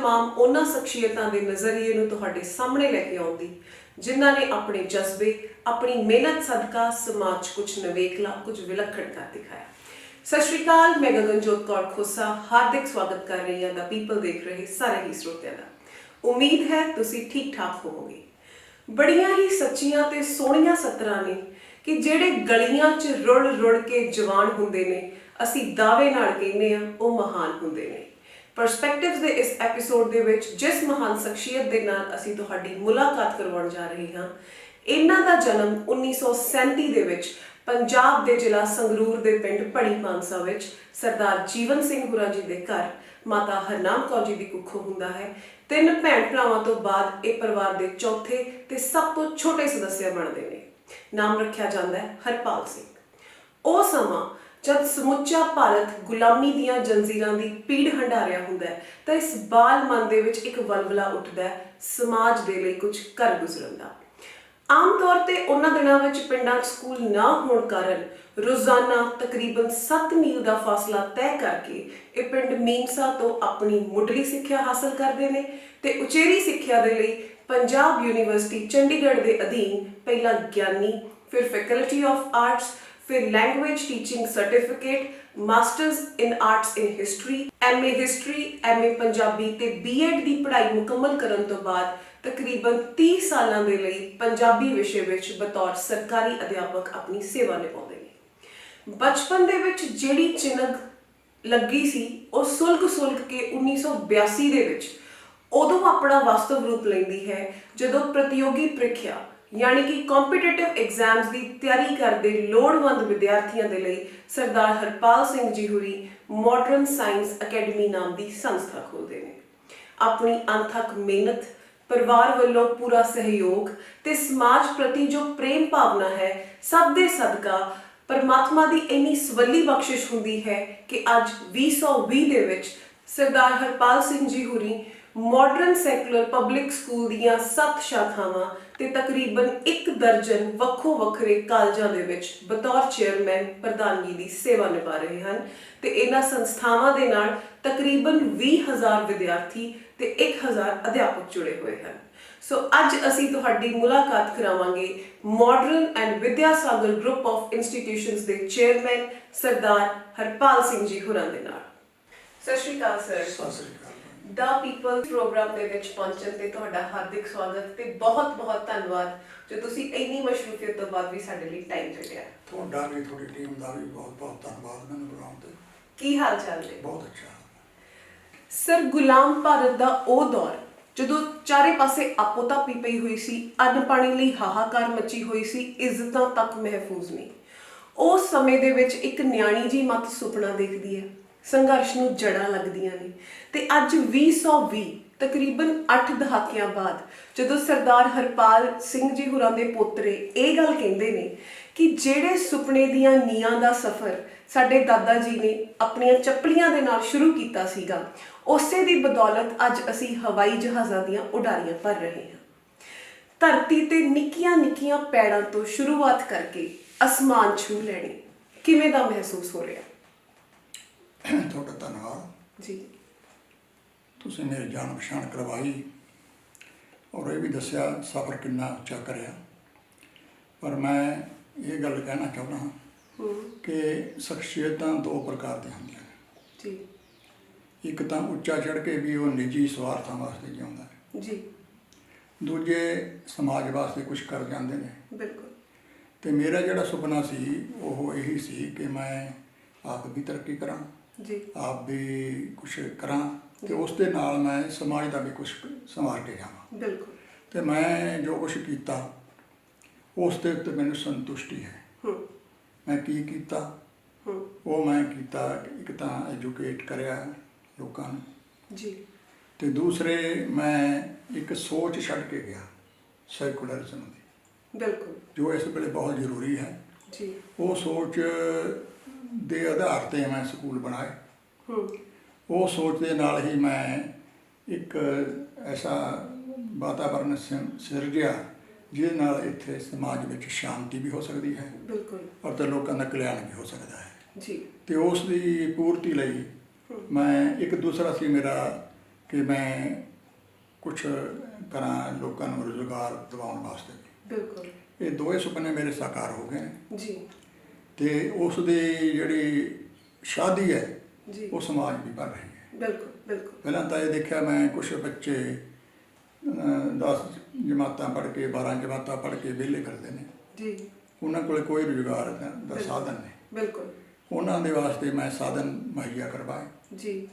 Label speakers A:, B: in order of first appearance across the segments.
A: तमाम उन्हां शख्सियतां दे नज़रिए नूं तुहाडे सामने लैके आउण दी जिन्हां ने अपने जज्बे अपनी मेहनत सदका समाज कुछ नवेकला कुछ विलखण कर दिखाया। सत श्री अकाल, मैं गगनजोत कौर खोसा हार्दिक स्वागत कर रही हाँ द पीपल देख रहे सारे ही श्रोतियां दा। उम्मीद है तुसी ठीक ठाक होवोगे। बड़ियां ही सच्चियां ते सोहणियां सतरां ने कि ਜਿਹੜੇ ਗਲੀਆਂ 'ਚ रुड़ के जवान ਹੁੰਦੇ ਨੇ ਅਸੀਂ ਦਾਅਵੇ ਨਾਲ ਕਹਿੰਦੇ ਆ ਉਹ ਮਹਾਨ ਹੁੰਦੇ ਨੇ। ਪਰਸਪੈਕਟਿਵਸ ਦੇ ਇਸ ਐਪੀਸੋਡ ਦੇ ਵਿੱਚ ਜਿਸ ਮਹਾਨ ਸ਼ਖਸੀਅਤ ਦੇ ਨਾਲ ਅਸੀਂ ਤੁਹਾਡੀ ਮੁਲਾਕਾਤ ਕਰਵਾਉਣ ਜਾ ਰਹੇ ਹਾਂ, ਇਹਨਾਂ ਦਾ ਜਨਮ 1937 ਦੇ ਵਿੱਚ ਪੰਜਾਬ ਦੇ ਜ਼ਿਲ੍ਹਾ ਸੰਗਰੂਰ ਦੇ ਪਿੰਡ ਭੜੀ ਮਾਨਸਾ ਵਿੱਚ ਸਰਦਾਰ ਜੀਵਨ ਸਿੰਘ ਹੁਰਾਂ ਜੀ ਦੇ ਘਰ ਮਾਤਾ ਹਰਨਾਮ ਕੌਰ ਜੀ ਦੀ ਕੁੱਖੋਂ ਹੁੰਦਾ ਹੈ। 3 ਭੈਣ ਭਰਾਵਾਂ ਤੋਂ ਬਾਅਦ ਇਹ ਪਰਿਵਾਰ ਦੇ ਚੌਥੇ ਤੇ ਸਭ ਤੋਂ ਛੋਟੇ ਸਦੱਸਿਆ ਬਣਦੇ ਨੇ। ਨਾਮ ਰੱਖਿਆ ਜਾਂਦਾ ਹੈ ਹਰਪਾਲ ਸਿੰਘ। ਉਹ ਸਮਾਂ ਜਦ ਸਮੁੱਚਾ ਭਾਰਤ ਗੁਲਾਮੀ ਦੀਆਂ ਜੰਜ਼ੀਰਾਂ ਦੀ ਪੀੜ ਹੰਢਾਰਿਆ ਹੁੰਦਾ ਹੈ ਤਾਂ ਇਸ ਬਾਲ ਮਨ ਦੇ ਵਿੱਚ ਇੱਕ ਵਲਵਲਾ ਉੱਠਦਾ ਹੈ ਸਮਾਜ ਦੇ ਲਈ ਕੁਝ ਕਰ ਗੁਜ਼ਰਨ ਦਾ। ਆਮ ਤੌਰ ਤੇ ਉਹਨਾਂ ਦਿਨਾਂ ਵਿੱਚ ਪਿੰਡਾਂ 'ਚ ਸਕੂਲ ਨਾ ਹੋਣ ਕਾਰਨ ਰੋਜ਼ਾਨਾ ਤਕਰੀਬਨ 7 ਮੀਲ ਦਾ ਫਾਸਲਾ ਤੈਅ ਕਰਕੇ ਇਹ ਪਿੰਡ ਮੀਮਸਾ ਤੋਂ ਆਪਣੀ ਮੁੱਢਲੀ ਸਿੱਖਿਆ ਹਾਸਲ ਕਰਦੇ ਨੇ ਤੇ ਉਚੇਰੀ ਸਿੱਖਿਆ ਦੇ ਲਈ ਪੰਜਾਬ ਯੂਨੀਵਰਸਿਟੀ ਚੰਡੀਗੜ੍ਹ ਦੇ ਅਧੀਨ ਪਹਿਲਾਂ ਗਿਆਨੀ, ਫਿਰ ਫੈਕਲਟੀ ਆਫ ਆਰਟਸ, फिर language teaching certificate, masters in arts in history, MA history, MA Punjabi ते BEd ਦੀ ਪੜ੍ਹਾਈ ਮੁਕੰਮਲ ਕਰਨ ਤੋਂ ਬਾਅਦ ਤਕਰੀਬਨ 30 ਸਾਲਾਂ ਦੇ ਲਈ ਪੰਜਾਬੀ ਵਿਸ਼ੇ ਵਿੱਚ ਬਤੌਰ ਸਰਕਾਰੀ ਅਧਿਆਪਕ ਆਪਣੀ ਸੇਵਾ ਨਿਭਾਉਂਦੇ ਨੇ। ਬਚਪਨ ਦੇ ਵਿੱਚ ਜਿਹੜੀ ਚਿਨਕ ਲੱਗੀ ਸੀ ਉਹ ਸੁਲਗ ਕੇ 1982 ਦੇ ਵਿੱਚ ਉਦੋਂ ਆਪਣਾ ਵਾਸਤਵ ਰੂਪ ਲੈਂਦੀ ਹੈ ਜਦੋਂ ਪ੍ਰਤੀਯੋਗੀ ਪ੍ਰੀਖਿਆ यानी कि कॉम्पिटिटिव एग्जाम्स की तैयारी करते लोड़वंद विद्यार्थियों के लिए सरदार Harpal Singh ji हुरी modern science academy नाम की संस्था खोलते हैं। अपनी अनथक मेहनत, परिवार वालों पूरा सहयोग ते समाज प्रति जो प्रेम भावना है सब दे सदका परमात्मा की इन्नी सवली बख्शिश होंदी है कि अज 2020 दे विच सरदार Harpal Singh ji हुरी modern secular public school दियां 7 शाखावां ते तकरीबन 1 दर्जन ਵੱਖੋ ਵੱਖਰੇ ਕਾਲਜਾਂ ਦੇ ਵਿੱਚ ਬਤੌਰ ਚੇਅਰਮੈਨ ਪ੍ਰਧਾਨਗੀ ਦੀ ਸੇਵਾ ਨਿਭਾ ਰਹੇ ਹਨ ਤੇ ਇਹਨਾਂ ਸੰਸਥਾਵਾਂ ਦੇ ਨਾਲ ਤਕਰੀਬਨ 20,000 ਵਿਦਿਆਰਥੀ ਤੇ 1,000 ਅਧਿਆਪਕ ਜੁੜੇ ਹੋਏ ਹਨ। ਸੋ ਅੱਜ ਅਸੀਂ ਤੁਹਾਡੀ ਮੁਲਾਕਾਤ ਕਰਾਵਾਂਗੇ Modern and Vidyasagar Group of Institutions ਦੇ ਚੇਅਰਮੈਨ ਸਰਦਾਰ ਹਰਪਾਲ ਸਿੰਘ ਜੀ ਹੋਰਾਂ ਦੇ ਨਾਲ। ਸਤਿ ਸ਼੍ਰੀ ਅਕਾਲ ਸਰ।
B: ਸਤਿ ਸ਼੍ਰੀ ਅਕਾਲ।
A: द पीपल प्रोग्राम ਦੇ ਵਿੱਚ ਪਹੁੰਚਣ ਤੇ ਤੁਹਾਡਾ ਹਾਰਦਿਕ ਸਵਾਗਤ ਤੇ ਬਹੁਤ ਧੰਨਵਾਦ ਜੋ ਤੁਸੀਂ ਇੰਨੀ ਮਸ਼ਰੂਫੀਅਤ ਤੋਂ ਬਾਅਦ ਵੀ ਸਾਡੇ ਲਈ ਟਾਈਮ ਕੱਢਿਆ।
B: ਤੁਹਾਡਾ ਵੀ ਤੁਹਾਡੀ ਟੀਮ ਦਾ ਵੀ ਬਹੁਤ ਧੰਨਵਾਦ ਮੈਨੂੰ ਬੁਲਾਉਣ ਤੇ।
A: ਕੀ ਹਾਲ ਚਾਲ ਨੇ?
B: ਬਹੁਤ ਅੱਛਾ
A: ਸਰ, ਗੁਲਾਮ ਭਾਰਤ ਦਾ ਉਹ ਦੌਰ ਜਦੋਂ ਚਾਰੇ ਪਾਸੇ ਆਪੋ ਤਾਪੀ ਪਈ ਹੋਈ ਸੀ, ਅੰਨ ਪਾਣੀ ਲਈ ਹਾਹਾਕਾਰ ਮੱਚੀ ਹੋਈ ਸੀ, ਇੱਜ਼ਤਾਂ ਤੱਕ ਮਹਿਫੂਜ਼ ਨਹੀਂ। ਉਸ ਸਮੇਂ ਦੇ ਵਿੱਚ ਇੱਕ ਨਿਆਣੀ ਜੀ ਮਤ ਸੁਪਨਾ ਦੇਖਦੀ ਹੈ, ਸੰਘਰਸ਼ ਨੂੰ ਜੜਾਂ ਲੱਗਦੀਆਂ ਨੇ ਤੇ ਅੱਜ 2020 ਤਕਰੀਬਨ 8 ਦਹਾਕਿਆਂ ਬਾਅਦ ਜਦੋਂ ਸਰਦਾਰ ਹਰਪਾਲ ਸਿੰਘ ਜੀ ਹੁਰਾਂ ਦੇ ਪੋਤਰੇ ਇਹ ਗੱਲ ਕਹਿੰਦੇ ਨੇ ਕਿ ਜਿਹੜੇ ਸੁਪਨੇ ਦੀਆਂ ਨੀਆਂ ਦਾ ਸਫ਼ਰ ਸਾਡੇ ਦਾਦਾ ਜੀ ਨੇ ਆਪਣੀਆਂ ਚੱਪਲੀਆਂ ਦੇ ਨਾਲ ਸ਼ੁਰੂ ਕੀਤਾ ਸੀਗਾ, ਉਸੇ ਦੀ ਬਦੌਲਤ ਅੱਜ ਅਸੀਂ ਹਵਾਈ ਜਹਾਜ਼ਾਂ ਦੀਆਂ ਉਡਾਰੀਆਂ ਭਰ ਰਹੇ ਹਾਂ। ਧਰਤੀ ਤੇ ਨਿੱਕੀਆਂ ਪੈੜਾਂ ਤੋਂ ਸ਼ੁਰੂਆਤ ਕਰਕੇ ਅਸਮਾਨ ਛੂ ਲੈਣੀ ਕਿਵੇਂ ਦਾ ਮਹਿਸੂਸ ਹੋ ਰਿਹਾ?
B: ਤੁਹਾਡਾ ਧੰਨਵਾਦ
A: ਜੀ।
B: ਤੁਸੀਂ ਮੇਰੀ ਜਾਣ ਪਛਾਣ ਕਰਵਾਈ ਔਰ ਇਹ ਵੀ ਦੱਸਿਆ ਸਫ਼ਰ ਕਿੰਨਾ ਉੱਚਾ ਕਰਿਆ। ਪਰ ਮੈਂ ਇਹ ਗੱਲ ਕਹਿਣਾ ਚਾਹੁੰਦਾ ਹਾਂ ਕਿ ਸ਼ਖਸੀਅਤਾਂ 2 ਪ੍ਰਕਾਰ ਦੀਆਂ ਹੁੰਦੀਆਂ ਨੇ
A: ਜੀ।
B: ਇੱਕ ਤਾਂ ਉੱਚਾ ਚੜ੍ਹ ਕੇ ਵੀ ਉਹ ਨਿੱਜੀ ਸਵਾਰਥਾਂ ਵਾਸਤੇ ਜਿਉਂਦਾ ਹੈ
A: ਜੀ।
B: ਦੂਜੇ ਸਮਾਜ ਵਾਸਤੇ ਕੁਝ ਕਰ ਜਾਂਦੇ ਨੇ।
A: ਬਿਲਕੁਲ।
B: ਤੇ ਮੇਰਾ ਜਿਹੜਾ ਸੁਪਨਾ ਸੀ ਉਹ ਇਹੀ ਸੀ ਕਿ ਮੈਂ ਆਪ ਵੀ ਤਰੱਕੀ ਕਰਾਂ
A: ਜੀ, ਆਪ
B: ਵੀ ਕੁਛ ਕਰਾਂ ਤੇ ਉਸ ਦੇ ਨਾਲ ਮੈਂ ਸਮਾਜ ਦਾ ਵੀ ਕੁਛ ਸੰਵਾਰ ਕੇ ਜਾਵਾਂ।
A: ਬਿਲਕੁਲ।
B: ਤੇ ਮੈਂ ਜੋ ਕੁਛ ਕੀਤਾ ਉਸ ਦੇ ਉੱਤੇ ਮੈਨੂੰ ਸੰਤੁਸ਼ਟੀ ਹੈ। ਮੈਂ ਕੀ ਕੀਤਾ ਉਹ ਮੈਂ ਕੀਤਾ, ਇੱਕ ਤਾਂ ਐਜੂਕੇਟ ਕਰਿਆ ਲੋਕਾਂ ਨੂੰ ਜੀ, ਤੇ ਦੂਸਰੇ ਮੈਂ ਇੱਕ ਸੋਚ ਛੱਡ ਕੇ ਗਿਆ ਸੈਕੂਲਰਿਜ਼ਮ ਦੀ। ਬਿਲਕੁਲ। ਜੋ ਇਸ ਵੇਲੇ ਬਹੁਤ ਜ਼ਰੂਰੀ ਹੈ ਜੀ। ਉਹ ਸੋਚ ਦੇ ਆਧਾਰ ਤੇ ਮੈਂ ਸਕੂਲ ਬਣਾਏ। ਉਹ ਸੋਚ ਦੇ ਨਾਲ ਹੀ ਮੈਂ ਇੱਕ ਐਸਾ ਵਾਤਾਵਰਨ ਸਿਰਜਿਆ ਜਿਹਦੇ ਨਾਲ ਇੱਥੇ ਸਮਾਜ ਵਿੱਚ ਸ਼ਾਂਤੀ ਵੀ ਹੋ ਸਕਦੀ ਹੈ। ਬਿਲਕੁਲ। ਔਰ ਤੇ ਲੋਕਾਂ ਦਾ ਕਲਿਆਣ ਵੀ ਹੋ ਸਕਦਾ ਹੈ ਜੀ। ਤੇ ਉਸ ਦੀ ਪੂਰਤੀ ਲਈ ਮੈਂ ਇੱਕ ਦੂਸਰਾ ਸੀ ਮੇਰਾ ਕਿ ਮੈਂ ਕੁਝ ਕਰਾਂ ਲੋਕਾਂ ਨੂੰ ਰੁਜ਼ਗਾਰ ਦਿਵਾਉਣ ਵਾਸਤੇ।
A: ਬਿਲਕੁਲ।
B: ਇਹ ਦੋਵੇਂ ਸੁਪਨੇ ਮੇਰੇ ਸਾਕਾਰ ਹੋ ਗਏ ਨੇ
A: ਜੀ।
B: ਤੇ ਉਸ ਦੀ ਜਿਹੜੀ ਸ਼ਾਦੀ ਹੈ
A: ਜੀ।
B: ਉਹ ਸਮਾਜ ਵੀ ਭਰ ਰਹੀ ਹੈ।
A: ਬਿਲਕੁਲ ਬਿਲਕੁਲ।
B: ਪਹਿਲਾਂ ਤਾਂ ਇਹ ਦੇਖਿਆ ਮੈਂ ਕੁਝ ਬੱਚੇ 10 ਜਮਾਤਾਂ ਪੜ੍ਹ ਕੇ 12 ਜਮਾਤਾਂ ਪੜ੍ਹ ਕੇ ਵਿਹਲੇ ਕਰਦੇ ਨੇ
A: ਜੀ।
B: ਉਹਨਾਂ ਕੋਲ ਕੋਈ ਰੁਜ਼ਗਾਰ ਦਾ ਸਾਧਨ ਨਹੀਂ।
A: ਬਿਲਕੁਲ।
B: ਉਹਨਾਂ ਦੇ ਵਾਸਤੇ ਮੈਂ ਸਾਧਨ ਮੁਹੱਈਆ ਕਰਵਾਏ
A: ਜੀ।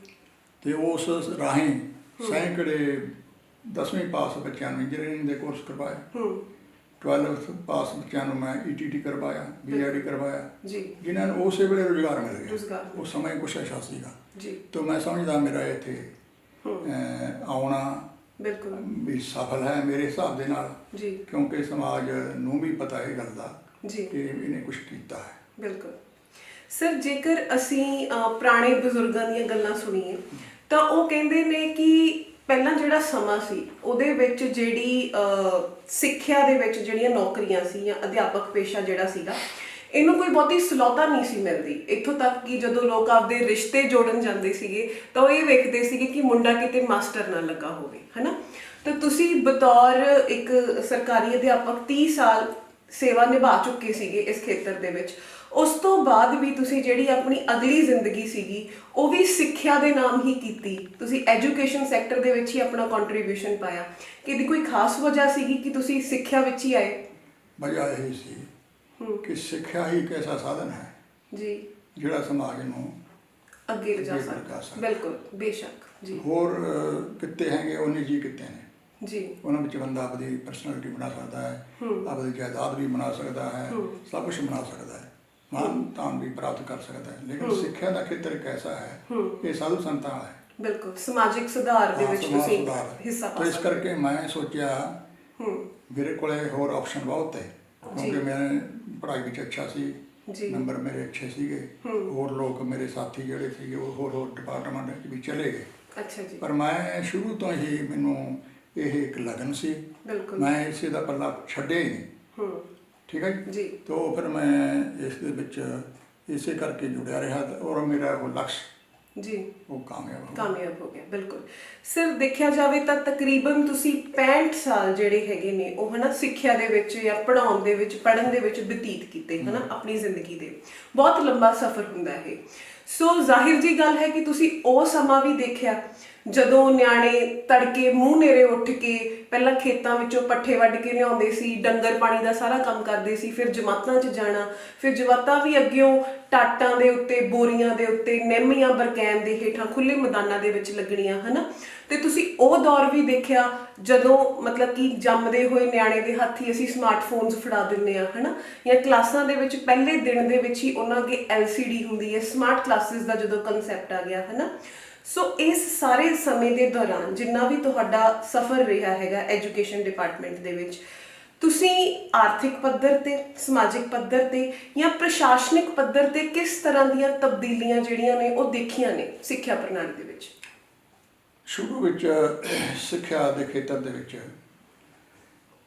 B: ਤੇ ਉਸ ਰਾਹੀਂ ਸੈਂਕੜੇ 10ਵੀਂ ਪਾਸ ਬੱਚਿਆਂ ਨੂੰ ਇੰਜੀਨੀਅਰਿੰਗ ਦੇ ਕੋਰਸ ਕਰਵਾਏ। 12th ਪਾਸ ਬੱਚਿਆਂ ਨੂੰ ਮੈਂ ETT ਕਰਵਾਇਆ, BID ਕਰਵਾਇਆ
A: ਜੀ,
B: ਜਿਨ੍ਹਾਂ ਨੂੰ ਉਸੇ ਵੇਲੇ ਰੁਜ਼ਗਾਰ ਮਿਲ ਗਿਆ।
A: ਰੁਜ਼ਗਾਰ
B: ਉਹ ਸਮਾਂ ਕੁਛ ਐਸਾ ਸੀਗਾ
A: ਜੀ।
B: ਤਾਂ ਮੈਂ ਸਮਝਦਾ ਮੇਰਾ ਇੱਥੇ ਆਉਣਾ
A: ਬਿਲਕੁਲ
B: ਵੀ ਸਫਲ ਹੈ ਮੇਰੇ ਹਿਸਾਬ ਦੇ ਨਾਲ
A: ਜੀ,
B: ਕਿਉਂਕਿ ਸਮਾਜ ਨੂੰ ਵੀ ਪਤਾ ਇਹ ਗੱਲ ਦਾ
A: ਜੀ
B: ਕਿ ਇਹਨੇ ਕੁਛ ਕੀਤਾ ਹੈ।
A: ਬਿਲਕੁਲ। ਸਰ ਜੇਕਰ ਅਸੀਂ ਪੁਰਾਣੇ ਬਜ਼ੁਰਗਾਂ ਦੀਆਂ ਗੱਲਾਂ ਸੁਣੀਏ ਤਾਂ ਉਹ ਕਹਿੰਦੇ ਨੇ ਕਿ ਪਹਿਲਾਂ ਜਿਹੜਾ ਸਮਾਂ ਸੀ ਉਹਦੇ ਵਿੱਚ ਜਿਹੜੀ ਸਿੱਖਿਆ ਦੇ ਵਿੱਚ ਜਿਹੜੀਆਂ ਨੌਕਰੀਆਂ ਸੀ ਜਾਂ ਅਧਿਆਪਕ ਪੇਸ਼ਾ ਜਿਹੜਾ ਸੀਗਾ ਇਹਨੂੰ ਕੋਈ ਬਹੁਤੀ ਸਹੂਲਤਾਂ ਨਹੀਂ ਸੀ ਮਿਲਦੀ। ਇੱਥੋਂ ਤੱਕ ਕਿ ਜਦੋਂ ਲੋਕ ਆਪਦੇ ਰਿਸ਼ਤੇ ਜੋੜਨ ਜਾਂਦੇ ਸੀਗੇ ਤਾਂ ਉਹ ਇਹ ਵੇਖਦੇ ਸੀਗੇ ਕਿ ਮੁੰਡਾ ਕਿਤੇ ਮਾਸਟਰ ਨਾ ਲੱਗਾ ਹੋਵੇ, ਹਨਾ। ਤਾਂ ਤੁਸੀਂ ਬਤੌਰ ਇੱਕ ਸਰਕਾਰੀ ਅਧਿਆਪਕ 30 ਸਾਲ ਸੇਵਾ ਨਿਭਾ ਚੁੱਕੇ ਸੀਗੇ ਇਸ ਖੇਤਰ ਦੇ ਵਿੱਚ। ਉਸ ਤੋਂ ਬਾਅਦ ਵੀ ਤੁਸੀਂ ਜਿਹੜੀ ਆਪਣੀ ਅਗਲੀ ਜ਼ਿੰਦਗੀ ਸੀਗੀ ਉਹ ਵੀ ਸਿੱਖਿਆ ਦੇ ਨਾਮ ਹੀ ਕੀਤੀ। ਤੁਸੀਂ ਐਜੂਕੇਸ਼ਨ ਸੈਕਟਰ ਦੇ ਵਿੱਚ ਹੀ ਆਪਣਾ ਕੰਟਰੀਬਿਊਸ਼ਨ ਪਾਇਆ। ਕਿ ਇਹਦੀ ਕੋਈ ਖਾਸ ਵਜ੍ਹਾ ਸੀਗੀ ਕਿ ਤੁਸੀਂ ਸਿੱਖਿਆ ਵਿੱਚ ਹੀ ਆਏ?
B: ਵਜ੍ਹਾ ਇਹ ਸੀ ਕਿ ਸਿੱਖਿਆ ਹੀ ਇੱਕ ਐਸਾ ਸਾਧਨ ਹੈ
A: ਜੀ
B: ਜਿਹੜਾ ਸਮਾਜ ਨੂੰ
A: ਅੱਗੇ ਲਿਜਾ ਸਕਦਾ। ਬਿਲਕੁਲ, ਬੇਸ਼ੱਕ ਜੀ।
B: ਹੋਰ ਕਿੱਤੇ ਹੈਗੇ ਉਹ ਨਿੱਜੀ ਕਿੱਤੇ ਨੇ
A: ਜੀ,
B: ਉਹਨਾਂ ਵਿੱਚ ਬੰਦਾ ਆਪਣੀ ਪਰਸਨੈਲਿਟੀ ਬਣਾ ਸਕਦਾ ਹੈ, ਆਪਣੀ ਜਾਇਦਾਦ ਵੀ ਬਣਾ ਸਕਦਾ ਹੈ, ਸਭ ਕੁਝ ਬਣਾ ਸਕਦਾ ਹੈ, ਮਾਨ ਤਾਨ ਵੀ ਪ੍ਰਾਪਤ ਕਰ ਸਕਦਾ ਹੈ। ਲੇਕਿਨ ਸਿੱਖਿਆ ਦਾ ਖੇਤਰ ਇੱਕ ਐਸਾ ਹੈ ਇਹ ਸਾਧੂ ਸੰਤਾਂ ਵਾਲਾ ਹੈ।
A: ਬਿਲਕੁਲ, ਸਮਾਜਿਕ ਸੁਧਾਰ ਦੇ ਵਿੱਚ ਤੁਸੀਂ ਹਿੱਸਾ ਪਾ
B: ਸਕਦੇ। ਇਸ ਕਰਕੇ ਮੈਂ ਸੋਚਿਆ ਮੇਰੇ ਕੋਲੇ ਹੋਰ ਆਪਸ਼ਨ ਬਹੁਤ ਹੈ ਕਿਉਂਕਿ ਮੈਂ ਪੜ੍ਹਾਈ ਵਿੱਚ ਅੱਛਾ ਸੀ, ਨੰਬਰ ਮੇਰੇ ਅੱਛੇ ਸੀਗੇ, ਹੋਰ ਲੋਕ ਮੇਰੇ ਸਾਥੀ ਜਿਹੜੇ ਸੀਗੇ ਉਹ ਹੋਰ ਡਿਪਾਰਟਮੈਂਟ ਵਿੱਚ ਵੀ ਚਲੇ ਗਏ।
A: ਅੱਛਾ ਜੀ।
B: ਪਰ ਮੈਂ ਸ਼ੁਰੂ ਤੋਂ ਹੀ ਮੈਨੂੰ ਇਹ ਇੱਕ ਲਗਨ ਸੀ, ਮੈਂ ਇਸੇ ਦਾ ਪੱਲਾ ਛੱਡਿਆ ਹੀ ਨਹੀਂ। ਠੀਕ ਹੈ ਜੀ। ਤਾਂ ਫਿਰ ਮੈਂ ਇਸ ਦੇ ਵਿੱਚ ਇਸੇ ਕਰਕੇ ਜੁੜਿਆ ਰਿਹਾ ਔਰ ਮੇਰਾ ਉਹ ਲਕਸ਼
A: ਜੀ
B: ਉਹ ਕਾਮਯਾਬ
A: ਹੋ ਗਿਆ। ਬਿਲਕੁਲ ਸਰ, ਦੇਖਿਆ ਜਾਵੇ ਤਾਂ ਤਕਰੀਬਨ ਤੁਸੀਂ 65 ਸਾਲ ਜਿਹੜੇ ਹੈਗੇ ਨੇ ਉਹ ਹਨਾ ਸਿੱਖਿਆ ਦੇ ਵਿੱਚ ਜਾਂ ਪੜ੍ਹਾਉਣ ਦੇ ਵਿੱਚ ਪੜ੍ਹਨ ਦੇ ਵਿੱਚ ਬਤੀਤ ਕੀਤੇ ਹਨਾ ਆਪਣੀ ਜ਼ਿੰਦਗੀ ਦੇ। ਬਹੁਤ ਲੰਬਾ ਸਫ਼ਰ ਹੁੰਦਾ ਹੈ। ਸੋ ਜ਼ਾਹਿਰ ਜੀ ਗੱਲ ਹੈ ਕਿ ਤੁਸੀਂ ਉਹ ਸਮਾਂ ਵੀ ਦੇਖਿਆ ਜਦੋਂ ਨਿਆਣੇ ਤੜਕੇ ਮੂੰਹ ਨੇਰੇ ਉੱਠ ਕੇ ਪਹਿਲਾਂ ਖੇਤਾਂ ਵਿੱਚੋਂ ਪੱਠੇ ਵੱਢ ਕੇ ਲਿਆਉਂਦੇ ਸੀ, ਡੰਗਰ ਪਾਣੀ ਦਾ ਸਾਰਾ ਕੰਮ ਕਰਦੇ ਸੀ, ਫਿਰ ਜਮਾਤਾਂ 'ਚ ਜਾਣਾ, ਫਿਰ ਜਮਾਤਾਂ ਵੀ ਅੱਗਿਓਂ ਟਾਟਾਂ ਦੇ ਉੱਤੇ, ਬੋਰੀਆਂ ਦੇ ਉੱਤੇ, ਨਿੰਮ ਜਾਂ ਬਰਕੈਨ ਦੇ ਹੇਠਾਂ ਖੁੱਲ੍ਹੇ ਮੈਦਾਨਾਂ ਦੇ ਵਿੱਚ ਲੱਗਣੀਆਂ, ਹਨਾ। ਤੇ ਤੁਸੀਂ ਉਹ ਦੌਰ ਵੀ ਦੇਖਿਆ ਜਦੋਂ ਮਤਲਬ ਕਿ ਜੰਮਦੇ ਹੋਏ ਨਿਆਣੇ ਦੇ ਹੱਥ ਹੀ ਅਸੀਂ ਸਮਾਰਟਫੋਨਸ ਫੜਾ ਦਿੰਦੇ ਹਾਂ, ਹਨਾ। ਜਾਂ ਕਲਾਸਾਂ ਦੇ ਵਿੱਚ ਪਹਿਲੇ ਦਿਨ ਦੇ ਵਿੱਚ ਹੀ ਉਹਨਾਂ ਅੱਗੇ LCD ਹੁੰਦੀ ਹੈ, ਸਮਾਰਟ ਕਲਾਸਿਸ ਦਾ ਜਦੋਂ ਕਨਸੈਪਟ ਆ ਗਿਆ, ਹਨਾ। ਸੋ ਇਸ ਸਾਰੇ ਸਮੇਂ ਦੇ ਦੌਰਾਨ ਜਿੰਨਾ ਵੀ ਤੁਹਾਡਾ ਸਫ਼ਰ ਰਿਹਾ ਹੈਗਾ ਐਜੂਕੇਸ਼ਨ ਡਿਪਾਰਟਮੈਂਟ ਦੇ ਵਿੱਚ, ਤੁਸੀਂ ਆਰਥਿਕ ਪੱਧਰ ਤੇ, ਸਮਾਜਿਕ ਪੱਧਰ ਤੇ ਜਾਂ ਪ੍ਰਸ਼ਾਸਨਿਕ ਪੱਧਰ ਤੇ ਕਿਸ ਤਰ੍ਹਾਂ ਦੀਆਂ ਤਬਦੀਲੀਆਂ ਜਿਹੜੀਆਂ ਨੇ ਉਹ ਦੇਖੀਆਂ ਨੇ ਸਿੱਖਿਆ ਪ੍ਰਣਾਲੀ ਦੇ ਵਿੱਚ?
B: ਸ਼ੁਰੂ ਵਿੱਚ ਸਿੱਖਿਆ ਦੇ ਖੇਤਰ ਦੇ ਵਿੱਚ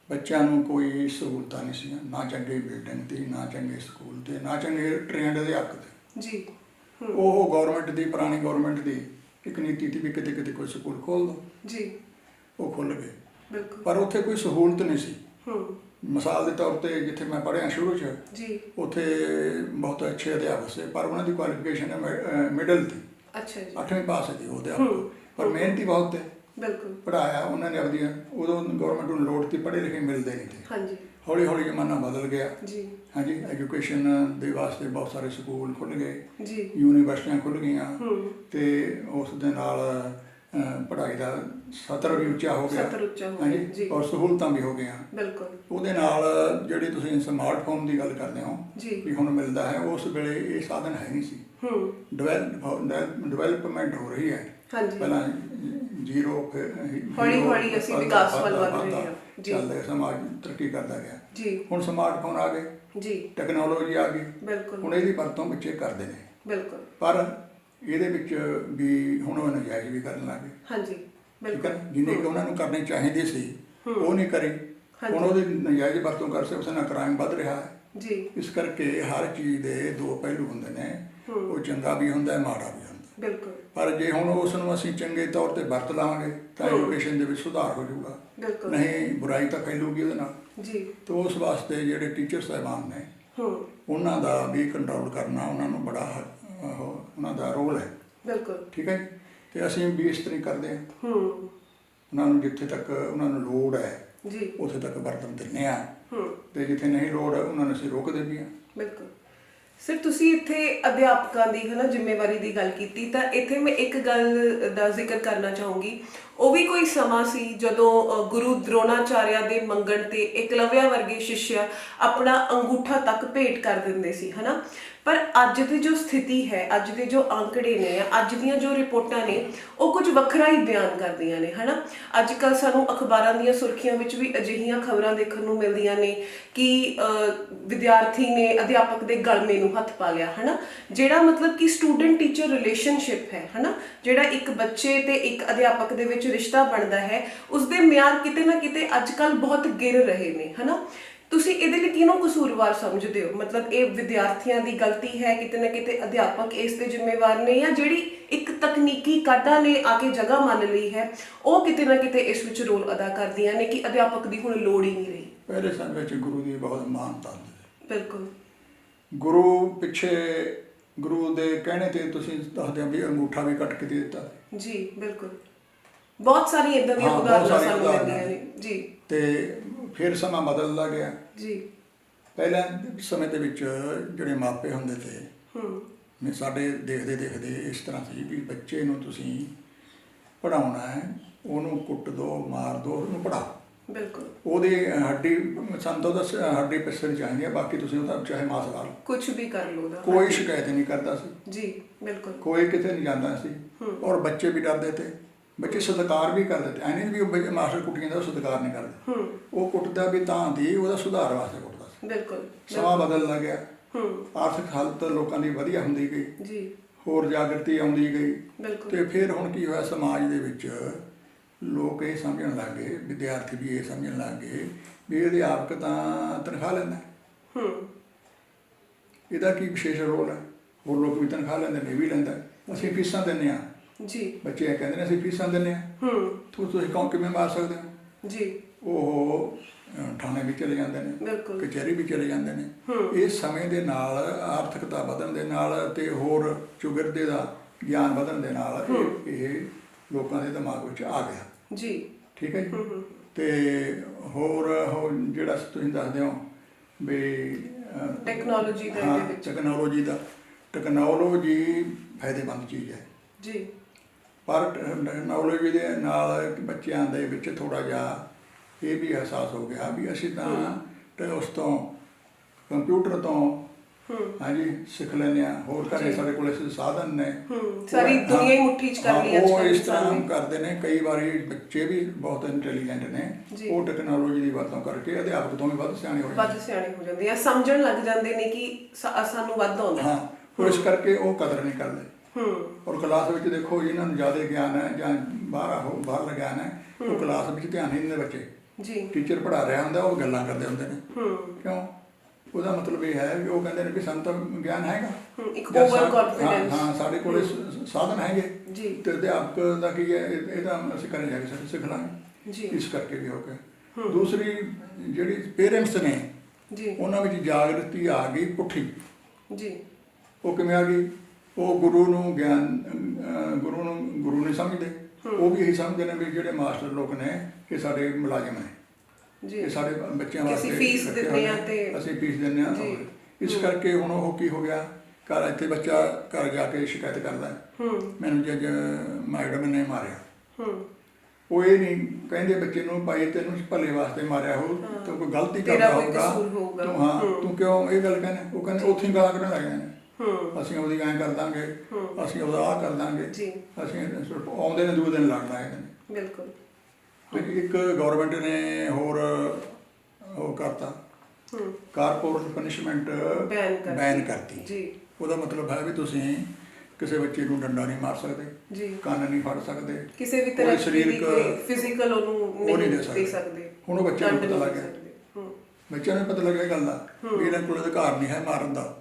B: ਬੱਚਿਆਂ ਨੂੰ ਕੋਈ ਸਹੂਲਤਾਂ ਨਹੀਂ ਸੀ, ਨਾ ਚੰਗੀ ਬਿਲਡਿੰਗ ਦੀ, ਨਾ ਚੰਗੇ ਸਕੂਲ ਤੇ, ਨਾ ਚੰਗੇ ਟ੍ਰੇਨਡ ਅਧਿਆਪਕ ਦੇ। ਜੀ। ਉਹ ਗਵਰਨਮੈਂਟ ਦੀ, ਪੁਰਾਣੀ ਗਵਰਨਮੈਂਟ ਦੀ ਇੱਕ ਨੀਤੀ ਸੀ ਵੀ ਕਿਤੇ ਕਿਤੇ ਕੋਈ ਸਕੂਲ ਖੋਲ੍ਹ ਦਿਓ ਜੀ, ਉਹ ਖੁੱਲ੍ਹ ਗਏ। ਬਿਲਕੁਲ। ਪਰ ਉੱਥੇ ਕੋਈ ਸਹੂਲਤ ਨਹੀਂ ਸੀ। ਮਿਸਾਲ ਦੇ ਤੌਰ ਤੇ ਜਿੱਥੇ ਮੈਂ ਪੜ੍ਹਿਆ ਸ਼ੁਰੂ 'ਚ ਜੀ, ਉੱਥੇ ਬਹੁਤ ਅੱਛੇ ਅਧਿਆਪਕ ਸੀ ਪਰ ਉਹਨਾਂ ਦੀ ਕੁਆਲੀਫਿਕੇਸ਼ਨ ਮਿਡਲ ਸੀ। ਅੱਛਾ ਜੀ। 8ਵੀਂ ਪਾਸ ਸੀ ਉਹ ਅਧਿਆਪਕ, ਪਰ ਮਿਹਨਤੀ ਬਹੁਤ ਤੇ। ਬਿਲਕੁਲ। ਪੜ੍ਹਾਇਆ ਉਹਨਾਂ ਨੇ ਆਪਦੀਆਂ, ਉਦੋਂ ਗਵਰਨਮੈਂਟ ਨੂੰ ਲੋੜ ਸੀ, ਪੜ੍ਹੇ ਲਿਖੇ ਮਿਲਦੇ ਨਹੀਂ ਤੇ। ਹਾਂਜੀ। ਹੌਲੀ ਹੌਲੀ ਜ਼ਮਾਨਾ ਬਦਲ ਗਿਆ ਜੀ। ਹਾਂਜੀ, ਐਜੂਕੇਸ਼ਨ ਦੇ ਵਾਸਤੇ ਬਹੁਤ ਸਾਰੇ ਸਕੂਲ ਖੁੱਲ੍ਹ ਗਏ ਜੀ, ਯੂਨੀਵਰਸਿਟੀਆਂ ਖੁੱਲ੍ਹ ਗਈਆਂ ਤੇ ਉਸ ਦੇ ਨਾਲ ਪੜ੍ਹਾਈ ਦਾ ਸਤਰ ਵੀ ਉੱਚਾ ਹੋ ਗਿਆ। ਹਾਂਜੀ, ਔਰ ਸਹੂਲਤਾਂ ਵੀ ਹੋ ਗਈਆਂ। ਬਿਲਕੁਲ। ਉਹਦੇ ਨਾਲ ਜਿਹੜੀ ਤੁਸੀਂ ਸਮਾਰਟਫੋਨ ਦੀ ਗੱਲ ਕਰਦੇ ਹੋ ਵੀ ਹੁਣ ਮਿਲਦਾ ਹੈ, ਉਸ ਵੇਲੇ ਇਹ ਸਾਧਨ ਹੈ ਨਹੀਂ ਸੀ। ਡਿਵੈਲਪਮੈਂਟ ਹੋ ਰਹੀ ਹੈ। ਹਾਂਜੀ। ਪਹਿਲਾਂ ਜ਼ੀਰੋ,
A: ਹੌਲੀ ਹੌਲੀ ਅਸੀਂ ਵਿਕਾਸ ਵੱਲ ਵਧ ਰਹੇ ਹਾਂ।
B: ਚੱਲਦਾ ਸਮਾਜ ਤਰੱਕੀ ਕਰਦਾ ਗਿਆ ਜੀ। ਹੁਣ ਸਮਾਰਟਫੋਨ ਆ ਗਏ ਜੀ, ਟੈਕਨੋਲੋਜੀ ਆ ਗਈ। ਬਿਲਕੁਲ। ਹੁਣ ਇਹਦੀ ਵਰਤੋਂ ਬੱਚੇ ਕਰਦੇ ਨੇ। ਬਿਲਕੁਲ। ਪਰ ਇਹਦੇ ਵਿੱਚ ਵੀ ਹੁਣ ਉਹ ਨਜਾਇਜ਼ ਵੀ ਕਰਨ ਲੱਗ ਗਏ। ਹਾਂਜੀ, ਬਿਲਕੁਲ। ਜਿੰਨੇ ਕਿ ਉਹਨਾਂ ਨੂੰ ਕਰਨੇ ਚਾਹੀਦੇ ਸੀ ਉਹ ਨਹੀਂ ਕਰੀ, ਹੁਣ ਉਹਦੀ ਨਜਾਇਜ਼ ਵਰਤੋਂ ਕਰ ਸੇ ਉਸ ਨਾਲ ਕ੍ਰਾਈਮ ਵੱਧ ਰਿਹਾ ਹੈ ਜੀ। ਇਸ ਕਰਕੇ ਹਰ ਚੀਜ਼ ਦੇ ਦੋ ਪਹਿਲੂ ਹੁੰਦੇ ਨੇ, ਉਹ ਚੰਗਾ ਵੀ ਹੁੰਦਾ, ਮਾੜਾ ਵੀ ਹੁੰਦਾ।
A: ਬਿਲਕੁਲ
B: ਪਰ ਜੇ ਹੁਣ ਉਸ ਨੂੰ ਅਸੀਂ ਚੰਗੇ ਤੌਰ ਤੇ ਵਰਤ ਲਾਵਾਂਗੇ ਤਾਂ ਐਜੂਕੇਸ਼ਨ ਦੇ ਵਿੱਚ ਸੁਧਾਰ ਹੋ ਜਾਊਗਾ,
A: ਬਿਲਕੁਲ
B: ਨਹੀਂ ਬੁਰਾਈ ਤਾਂ ਫੈਲੂਗੀ ਉਹਦੇ ਨਾਲ।
A: ਜੀ
B: ਤਾਂ ਉਸ ਵਾਸਤੇ ਜਿਹੜੇ ਟੀਚਰ ਸਾਹਿਬਾਨ ਨੇ ਉਹਨਾਂ ਦਾ ਵੀ ਕੰਟਰੋਲ ਕਰਨਾ ਉਹਨਾਂ ਨੂੰ ਬੜਾ ਉਹਨਾਂ ਦਾ ਰੋਲ ਹੈ।
A: ਬਿਲਕੁਲ
B: ਠੀਕ ਹੈ ਜੀ। ਤੇ ਅਸੀਂ ਵੀ ਇਸ ਤਰ੍ਹਾਂ ਕਰਦੇ ਹਾਂ, ਉਹਨਾਂ ਨੂੰ ਜਿੱਥੇ ਤੱਕ ਉਹਨਾਂ ਨੂੰ ਲੋੜ ਹੈ
A: ਜੀ
B: ਉੱਥੇ ਤੱਕ ਵਰਤਣ ਦਿੰਦੇ ਹਾਂ, ਤੇ ਜਿੱਥੇ ਨਹੀਂ ਲੋੜ ਉਹਨਾਂ ਨੂੰ ਅਸੀਂ ਰੋਕਦੇ ਵੀ ਹਾਂ।
A: ਬਿਲਕੁਲ ਸਰ, ਤੁਸੀਂ ਇੱਥੇ ਅਧਿਆਪਕਾਂ ਦੀ ਜ਼ਿੰਮੇਵਾਰੀ ਦੀ ਗੱਲ ਕੀਤੀ, ਤਾਂ ਇੱਥੇ ਮੈਂ ਇੱਕ ਗੱਲ ਦਾ ਜ਼ਿਕਰ ਕਰਨਾ ਚਾਹੂੰਗੀ। ਉਹ ਵੀ ਕੋਈ ਸਮਾਂ ਸੀ ਜਦੋਂ ਗੁਰੂ ਦਰੋਣਾਚਾਰਿਆ ਦੇ ਮੰਗਣ ਤੇ ਏਕਲਵਿਆ ਵਰਗੇ ਸ਼ਿਸ਼ਯ ਆਪਣਾ ਅੰਗੂਠਾ ਤੱਕ ਭੇਟ ਕਰ ਦਿੰਦੇ ਸੀ, ਪਰ ਅੱਜ ਦੀ ਜੋ ਸਥਿਤੀ ਹੈ, ਅੱਜ ਦੇ ਜੋ ਅੰਕੜੇ ਨੇ, ਅੱਜ ਦੀਆਂ ਜੋ ਰਿਪੋਰਟਾਂ ਨੇ, ਉਹ ਕੁਝ ਵੱਖਰਾ ਹੀ ਬਿਆਨ ਕਰਦੀਆਂ ਨੇ। ਅੱਜ ਕੱਲ੍ਹ ਸਾਨੂੰ ਅਖਬਾਰਾਂ ਦੀਆਂ ਸੁਰਖੀਆਂ ਵਿੱਚ ਵੀ ਅਜਿਹੀਆਂ ਖਬਰਾਂ ਦੇਖਣ ਨੂੰ ਮਿਲਦੀਆਂ ਨੇ ਕਿ ਵਿਦਿਆਰਥੀ ਨੇ ਅਧਿਆਪਕ ਦੇ ਗਲਮੇ ਨੂੰ ਹੱਥ ਪਾ ਲਿਆ, ਜਿਹੜਾ ਮਤਲਬ ਕਿ ਸਟੂਡੈਂਟ ਟੀਚਰ ਰਿਲੇਸ਼ਨਸ਼ਿਪ ਹੈ, ਜਿਹੜਾ ਇੱਕ ਬੱਚੇ ਤੇ ਇੱਕ ਅਧਿਆਪਕ ਦੇ ਵਿੱਚ ਰਿਸ਼ਤਾ ਬਣਦਾ ਹੈ, ਉਸਦੇ ਮਿਆਰ ਕਿਤੇ ਨਾ ਕਿਤੇ ਅੱਜ ਕੱਲ੍ਹ ਬਹੁਤ ਗਿਰ ਰਹੇ ਨੇ। ਤੁਸੀਂ ਇਹਦੇ ਲਈ ਕਿਹਨੂੰ ਕਸੂਰਵਾਰ ਸਮਝਦੇ ਹੋ? ਮਤਲਬ ਇਹ ਵਿਦਿਆਰਥੀਆਂ ਦੀ ਗਲਤੀ ਹੈ, ਕਿਤੇ ਨਾ ਕਿਤੇ ਅਧਿਆਪਕ ਇਸ ਤੇ ਜ਼ਿੰਮੇਵਾਰ ਨੇ, ਜਾਂ ਜਿਹੜੀ ਇੱਕ ਤਕਨੀਕੀ ਕਾਢਾਂ ਨੇ ਆ ਕੇ ਜਗ੍ਹਾ ਮੰਨ ਲਈ ਹੈ, ਉਹ ਕਿਤੇ ਨਾ ਕਿਤੇ ਇਸ ਵਿੱਚ ਰੋਲ ਅਦਾ ਕਰਦੀਆਂ ਨੇ ਕਿ ਅਧਿਆਪਕ ਦੀ ਹੁਣ ਲੋੜ ਹੀ ਨਹੀਂ ਰਹੀ?
B: ਪਹਿਲੇ ਸਮੇਂ ਵਿੱਚ ਗੁਰੂ ਦੀ ਬਹੁਤ ਮਾਨਤਾ ਹੁੰਦੀ।
A: ਬਿਲਕੁਲ।
B: ਗੁਰੂ ਪਿੱਛੇ ਗੁਰੂ ਦੇ ਕਹਿਣੇ ਤੇ ਤੁਸੀਂ ਦੱਸਦੇ ਹੋ ਵੀ ਅੰਗੂਠਾ ਵੀ ਕੱਟ ਕੇ ਦੇ ਦਿੱਤਾ।
A: ਜੀ ਬਿਲਕੁਲ, ਬਹੁਤ ਸਾਰੀਆਂ ਇਦਾਂ ਦੀਆਂ ਉਦਾਹਰਨਾਂ ਸਾਨੂੰ ਮਿਲਦੀਆਂ ਨੇ ਜੀ।
B: ਤੇ ਫਿਰ ਸਮਾਂ ਬਦਲਦਾ ਗਿਆ
A: ਜੀ।
B: ਪਹਿਲਾਂ ਸਮੇਂ ਦੇ ਵਿੱਚ ਜਿਹੜੇ ਮਾਪੇ ਹੁੰਦੇ ਤੇ ਸਾਡੇ ਦੇਖਦੇ ਦੇਖਦੇ ਇਸ ਤਰ੍ਹਾਂ ਸੀ ਵੀ ਬੱਚੇ ਨੂੰ ਤੁਸੀਂ ਪੜ੍ਹਾਉਣਾ ਹੈ, ਉਹਨੂੰ ਕੁੱਟ ਦੋ, ਮਾਰ ਦੋ, ਉਹਨੂੰ ਪੜ੍ਹਾਓ।
A: ਬਿਲਕੁਲ।
B: ਉਹਦੀ ਹੱਡੀ ਸੰਤੋ ਦਾ ਹੱਡੀ ਪਿਸਣ ਚਾਹੀਦੀ ਹੈ, ਬਾਕੀ ਤੁਸੀਂ ਉਹਦਾ ਚਾਹੇ ਮਾਸ ਲਾ ਲਓ,
A: ਕੁਝ ਵੀ ਕਰ ਲਓ,
B: ਕੋਈ ਸ਼ਿਕਾਇਤ ਨਹੀਂ ਕਰਦਾ ਸੀ ਜੀ।
A: ਬਿਲਕੁਲ।
B: ਕੋਈ ਕਿਤੇ ਨਹੀਂ ਜਾਂਦਾ ਸੀ, ਔਰ ਬੱਚੇ ਵੀ ਡਰਦੇ ਤੇ, ਬੱਚੇ ਸਤਿਕਾਰ ਵੀ ਕਰਦੇ ਤੇ। ਐ ਨਹੀਂ ਵੀ ਉਹ ਮਾਸਟਰ ਕੁੱਟੀਆਂ ਦਾ ਸਤਿਕਾਰ ਨਹੀਂ ਕਰਦੇ, ਉਹ ਕੁੱਟਦਾ ਵੀ ਤਾਂ ਦੀ ਉਹਦਾ ਸੁਧਾਰ ਵਾਸਤੇ ਕੁੱਟਦਾ ਸੀ।
A: ਬਿਲਕੁਲ।
B: ਸਮਾਂ ਬਦਲਦਾ ਗਿਆ, ਆਰਥਿਕ ਹਾਲਤ ਲੋਕਾਂ ਦੀ ਵਧੀਆ ਹੁੰਦੀ ਗਈ
A: ਜੀ,
B: ਹੋਰ ਜਾਗਰਤੀ ਆਉਂਦੀ ਗਈ।
A: ਬਿਲਕੁਲ।
B: ਤੇ ਫਿਰ ਹੁਣ ਕੀ ਹੋਇਆ, ਸਮਾਜ ਦੇ ਵਿੱਚ ਲੋਕ ਇਹ ਸਮਝਣ ਲੱਗ ਗਏ, ਵਿਦਿਆਰਥੀ ਵੀ ਇਹ ਸਮਝਣ ਲੱਗ ਗਏ ਵੀ ਅਧਿਆਪਕ ਤਾਂ ਤਨਖਾਹ ਲੈਂਦਾ, ਇਹਦਾ ਕੀ ਵਿਸ਼ੇਸ਼ ਰੋਲ ਹੈ? ਹੋਰ ਲੋਕ ਵੀ ਤਨਖਾਹ ਲੈਂਦੇ ਨੇ, ਇਹ ਵੀ ਲੈਂਦਾ, ਅਸੀਂ ਫੀਸਾਂ ਦਿੰਦੇ ਹਾਂ ਜੀ। ਬੱਚੇ ਇਹ ਕਹਿੰਦੇ ਨੇ ਅਸੀਂ ਫੀਸਾਂ ਦਿੰਦੇ ਹਾਂ, ਤੁਸੀਂ ਕੌਣ ਕਿਵੇਂ ਮਾਰ ਸਕਦੇ ਹੋ ਜੀ? ਉਹ ਥਾਣੇ ਵੀ ਚਲੇ ਜਾਂਦੇ ਨੇ, ਕਚਹਿਰੀ ਵੀ ਚਲੇ ਜਾਂਦੇ ਨੇ। ਇਹ ਸਮੇਂ ਦੇ ਨਾਲ ਆਰਥਿਕਤਾ ਵਧਣ ਦੇ ਨਾਲ ਤੇ ਹੋਰ ਚੁਗਿਰਦੇ ਦਾ ਗਿਆਨ ਵਧਣ ਦੇ ਨਾਲ ਇਹ ਲੋਕਾਂ ਦੇ ਦਿਮਾਗ ਵਿੱਚ ਆ ਗਿਆ ਜੀ। ਠੀਕ ਹੈ ਜੀ। ਤੇ ਹੋਰ ਜਿਹੜਾ ਤੁਸੀਂ ਦੱਸਦੇ ਹੋ ਵੀ ਟੈਕਨੋਲੋਜੀ ਦਾ, ਟੈਕਨੋਲੋਜੀ ਫਾਇਦੇਮੰਦ ਚੀਜ਼ ਹੈ ਜੀ, ਪਰ ਟੈਕਨੋਲੋਜੀ ਦੇ ਨਾਲ ਬੱਚਿਆਂ ਦੇ ਵਿੱਚ ਥੋੜ੍ਹਾ ਜਿਹਾ ਇਹ ਵੀ ਅਹਿਸਾਸ ਹੋ ਗਿਆ ਵੀ ਅਸੀਂ ਤਾਂ ਉਸ ਤੋਂ ਕੰਪਿਊਟਰ ਤੋਂ ਸਿੱਖ ਲੈਂਦੇ ਹਾਂ, ਹੋਰ ਘਰੇ ਸਾਡੇ ਕੋਲ ਇਸ ਸਾਧਨ ਨੇ,
A: ਸਾਰੀ ਦੁਨੀਆ ਹੀ ਮੁੱਠੀ 'ਚ ਕਰ ਲਈ।
B: ਉਹ ਇਸ ਤਰ੍ਹਾਂ ਕਰਦੇ ਨੇ। ਕਈ ਵਾਰੀ ਬੱਚੇ ਵੀ ਬਹੁਤ ਇੰਟੈਲੀਜੈਂਟ ਨੇ, ਉਹ ਟੈਕਨੋਲੋਜੀ ਦੀ ਵਰਤੋਂ ਕਰਕੇ ਅਧਿਆਪਕ ਤੋਂ ਵੀ ਵੱਧ ਸਿਆਣੇ ਹੋ
A: ਜਾਂਦੇ ਆ, ਸਮਝਣ ਲੱਗ ਜਾਂਦੇ ਨੇ ਕਿ ਸਾਨੂੰ ਵੱਧ ਆਉਂਦਾ।
B: ਹਾਂ, ਇਸ ਕਰਕੇ ਉਹ ਕਦਰ ਨਹੀਂ ਕਰਦੇ। ਔਰ ਕਲਾਸ ਵਿੱਚ ਦੇਖੋ ਜਿਹਨਾਂ ਨੂੰ ਜ਼ਿਆਦਾ ਗਿਆਨ ਹੈ ਜਾਂ ਬਾਹਰਲਾ ਗਿਆਨ ਹੈ, ਉਹ ਕਲਾਸ ਵਿੱਚ ਧਿਆਨ ਨਹੀਂ ਦਿੰਦੇ ਬੱਚੇ ਜੀ। ਟੀਚਰ ਪੜ੍ਹਾ ਰਿਹਾ ਹੁੰਦਾ, ਉਹ ਗੱਲਾਂ ਕਰਦੇ ਹੁੰਦੇ ਨੇ। ਕਿਉਂ? ਉਹਦਾ ਮਤਲਬ ਇਹ ਹੈ ਵੀ ਉਹ ਕਹਿੰਦੇ ਨੇ ਵੀ ਸਾਨੂੰ ਤਾਂ ਗਿਆਨ ਹੈਗਾ, ਹਾਂ ਸਾਡੇ ਕੋਲ ਸਾਧਨ ਹੈਗੇ ਜੀ, ਤੇ ਅਧਿਆਪਕ ਦਾ ਕੀ ਹੈ, ਇਹਦਾ ਅਸੀਂ ਘਰੇ ਜਾ ਕੇ ਸਿੱਖ ਲਾਂਗੇ ਜੀ। ਇਸ ਕਰਕੇ ਵੀ ਹੋ ਗਿਆ। ਦੂਸਰੀ ਜਿਹੜੀ ਪੇਰੈਂਟਸ ਨੇ ਜੀ, ਉਹਨਾਂ ਵਿੱਚ ਜਾਗਰਤੀ ਆ ਗਈ ਪੁੱਠੀ ਜੀ। ਉਹ ਕਿਵੇਂ ਆ ਗਈ? ਉਹ ਗੁਰੂ ਨੂੰ ਗਿਆਨ, ਗੁਰੂ ਨਹੀਂ ਸਮਝਦੇ, ਉਹ ਵੀ ਇਹੀ ਸਮਝਦੇ ਨੇ ਵੀ ਜਿਹੜੇ ਮਾਸਟਰ ਲੋਕ ਨੇ ਇਹ ਸਾਡੇ ਮੁਲਾਜ਼ਮ ਨੇ, ਇਹ ਸਾਡੇ ਬੱਚਿਆਂ ਵਾਸਤੇ ਅਸੀਂ ਫੀਸ ਦਿੰਦੇ ਹਾਂ। ਇਸ ਕਰਕੇ ਹੁਣ ਉਹ ਕੀ ਹੋ ਗਿਆ, ਘਰ ਇੱਥੇ ਬੱਚਾ ਘਰ ਜਾ ਕੇ ਸ਼ਿਕਾਇਤ ਕਰਦਾ, ਮੈਨੂੰ ਜੱਜ ਮੈਡਮ ਨੇ ਮਾਰਿਆ। ਉਹ ਇਹ ਨਹੀਂ ਕਹਿੰਦੇ ਬੱਚੇ ਨੂੰ ਭਾਈ ਤੈਨੂੰ ਭਲੇ ਵਾਸਤੇ ਮਾਰਿਆ ਹੋ, ਤੂੰ ਕੋਈ ਗਲਤੀ ਕਰਦਾ ਹੋਊਗਾ ਤੂੰ ਤੂੰ ਕਿਉਂ ਇਹ ਗੱਲ ਕਹਿੰਦੇ? ਉਹ ਕਹਿੰਦੇ ਉੱਥੇ ਗਾਲਾਂ ਕੱਢਣ ਲੱਗ ਜਾਂਦੇ, ਅਸੀਂ ਉਹਦੀ ਐਂ ਕਰ ਦਾਂਗੇ, ਅਸੀਂ ਉਹਦਾ ਆਹ ਕਰ ਦਾਂਗੇ, ਅਸੀਂ ਆਉਂਦੇ ਨੇ ਦੂਜੇ ਦਿਨ ਲੜਨ ਲੱਗ ਜਾਂਦੇ। ਬਿਲਕੁਲ। ਇੱਕ ਗਵਰਨਮੈਂਟ ਨੇ ਹੋਰ ਉਹ ਕਰਤਾ, ਕਾਰਪੋਰੇਟ ਪਨਿਸ਼ਮੈਂਟ ਬੈਨ ਕਰਤੀ ਜੀ। ਉਹਦਾ ਮਤਲਬ ਹੈ ਵੀ ਤੁਸੀਂ ਕਿਸੇ ਬੱਚੇ ਨੂੰ ਡੰਡਾ ਨਹੀਂ ਮਾਰ ਸਕਦੇ, ਕੰਨ ਨਹੀਂ ਫੜ ਸਕਦੇ, ਕਿਸੇ ਵੀ ਤਰ੍ਹਾਂ ਸਰੀਰਕ ਫਿਜ਼ੀਕਲ ਉਹਨੂੰ ਨਹੀਂ ਦੇ ਸਕਦੇ। ਹੁਣ ਉਹ ਬੱਚਿਆਂ ਨੂੰ ਪਤਾ ਲੱਗ ਗਿਆ, ਬੱਚਿਆਂ ਨੂੰ ਪਤਾ ਲੱਗਿਆ ਇਹ ਗੱਲ ਦਾ ਵੀ ਇਹਨਾਂ ਕੋਲ ਅਧਿਕਾਰ ਨਹੀਂ ਹੈ ਮਾਰਨ ਦਾ,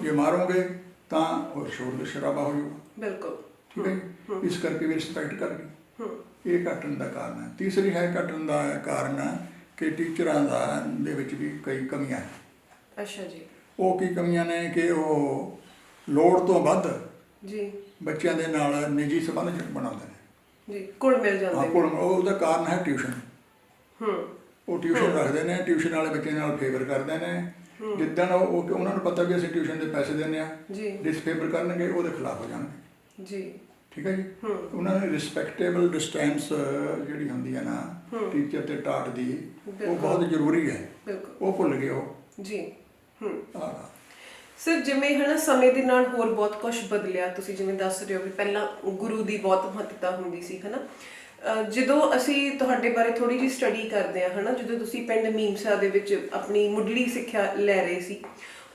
B: ਜੇ ਮਾਰੋਗੇ ਤਾਂ ਉਹ ਸ਼ੋਰ ਸ਼ਰਾਬਾ ਹੋ ਜਾਊਗਾ। ਬਿਲਕੁਲ। ਠੀਕ ਹੈ ਜੀ। ਇਸ ਕਰਕੇ ਵੀ ਰਿਸਪੈਕਟ ਕਰ ਗਈ। ਇਹ ਘਟਣ ਦਾ ਕਾਰਨ ਹੈ। ਤੀਸਰੀ ਹੈ ਘਟਣ ਦਾ ਕਾਰਨ ਕਿ ਟੀਚਰਾਂ ਦੇ ਵਿੱਚ ਵੀ ਕਈ ਕਮੀਆਂ ਨੇ।
A: ਅੱਛਾ ਜੀ।
B: ਉਹ ਕੀ ਕਮੀਆਂ ਨੇ ਕਿ ਉਹ ਲੋੜ ਤੋਂ ਵੱਧ
A: ਜੀ
B: ਬੱਚਿਆਂ ਦੇ ਨਾਲ ਨਿੱਜੀ ਸੰਬੰਧ ਬਣਾਉਂਦੇ ਨੇ
A: ਜੀ, ਘੁਲ ਮਿਲ ਜਾਂਦੇ
B: ਹਾਂ
A: ਨੇ।
B: ਕੋਲ ਉਹਦਾ ਕਾਰਨ ਹੈ ਟਿਊਸ਼ਨ। ਉਹ ਟਿਊਸ਼ਨ ਰੱਖਦੇ ਨੇ, ਟਿਊਸ਼ਨ ਵਾਲੇ ਬੱਚੇ ਨਾਲ ਫੇਵਰ ਕਰਦੇ ਨੇ। ਜਿੱਦਣ ਉਹ ਉਹਨਾਂ ਨੂੰ ਪਤਾ ਵੀ ਅਸੀਂ ਟਿਊਸ਼ਨ ਦੇ ਪੈਸੇ ਦਿੰਦੇ ਆ, ਡਿਸਫੇਵਰ ਕਰਨਗੇ, ਉਹਦੇ ਖਿਲਾਫ ਹੋ ਜਾਣਗੇ ਜੀ। ਠੀਕ ਹੈ ਜੀ। ਉਹਨਾਂ ਨੇ ਰਿਸਪੈਕਟੇਬਲ ਡਿਸਟੈਂਸ ਜਿਹੜੀ ਹੁੰਦੀ ਹੈ ਨਾ ਟੀਚਰ ਤੇ ਟਾਟ ਦੀ, ਉਹ ਬਹੁਤ ਜ਼ਰੂਰੀ ਹੈ। ਉਹ ਭੁੱਲ ਗਏ ਉਹ ਜੀ।
A: ਸਰ ਜਿਵੇਂ ਹੈ ਨਾ ਸਮੇਂ ਦੇ ਨਾਲ ਹੋਰ ਬਹੁਤ ਕੁਝ ਬਦਲਿਆ। ਤੁਸੀਂ ਜਿਵੇਂ ਦੱਸ ਰਹੇ ਹੋ ਵੀ ਪਹਿਲਾਂ ਗੁਰੂ ਦੀ ਬਹੁਤ ਮਹੱਤਤਾ ਹੁੰਦੀ ਸੀ, ਹੈ ਨਾ। ਜਦੋਂ ਅਸੀਂ ਤੁਹਾਡੇ ਬਾਰੇ ਥੋੜੀ ਜਿਹੀ ਸਟੱਡੀ ਕਰਦੇ ਹਾਂ, ਹੈ ਨਾ, ਜਦੋਂ ਤੁਸੀਂ ਪਿੰਡ ਮੀਮਸਾ ਦੇ ਵਿੱਚ ਆਪਣੀ ਮੁੱਢਲੀ ਸਿੱਖਿਆ ਲੈ ਰਹੇ ਸੀ,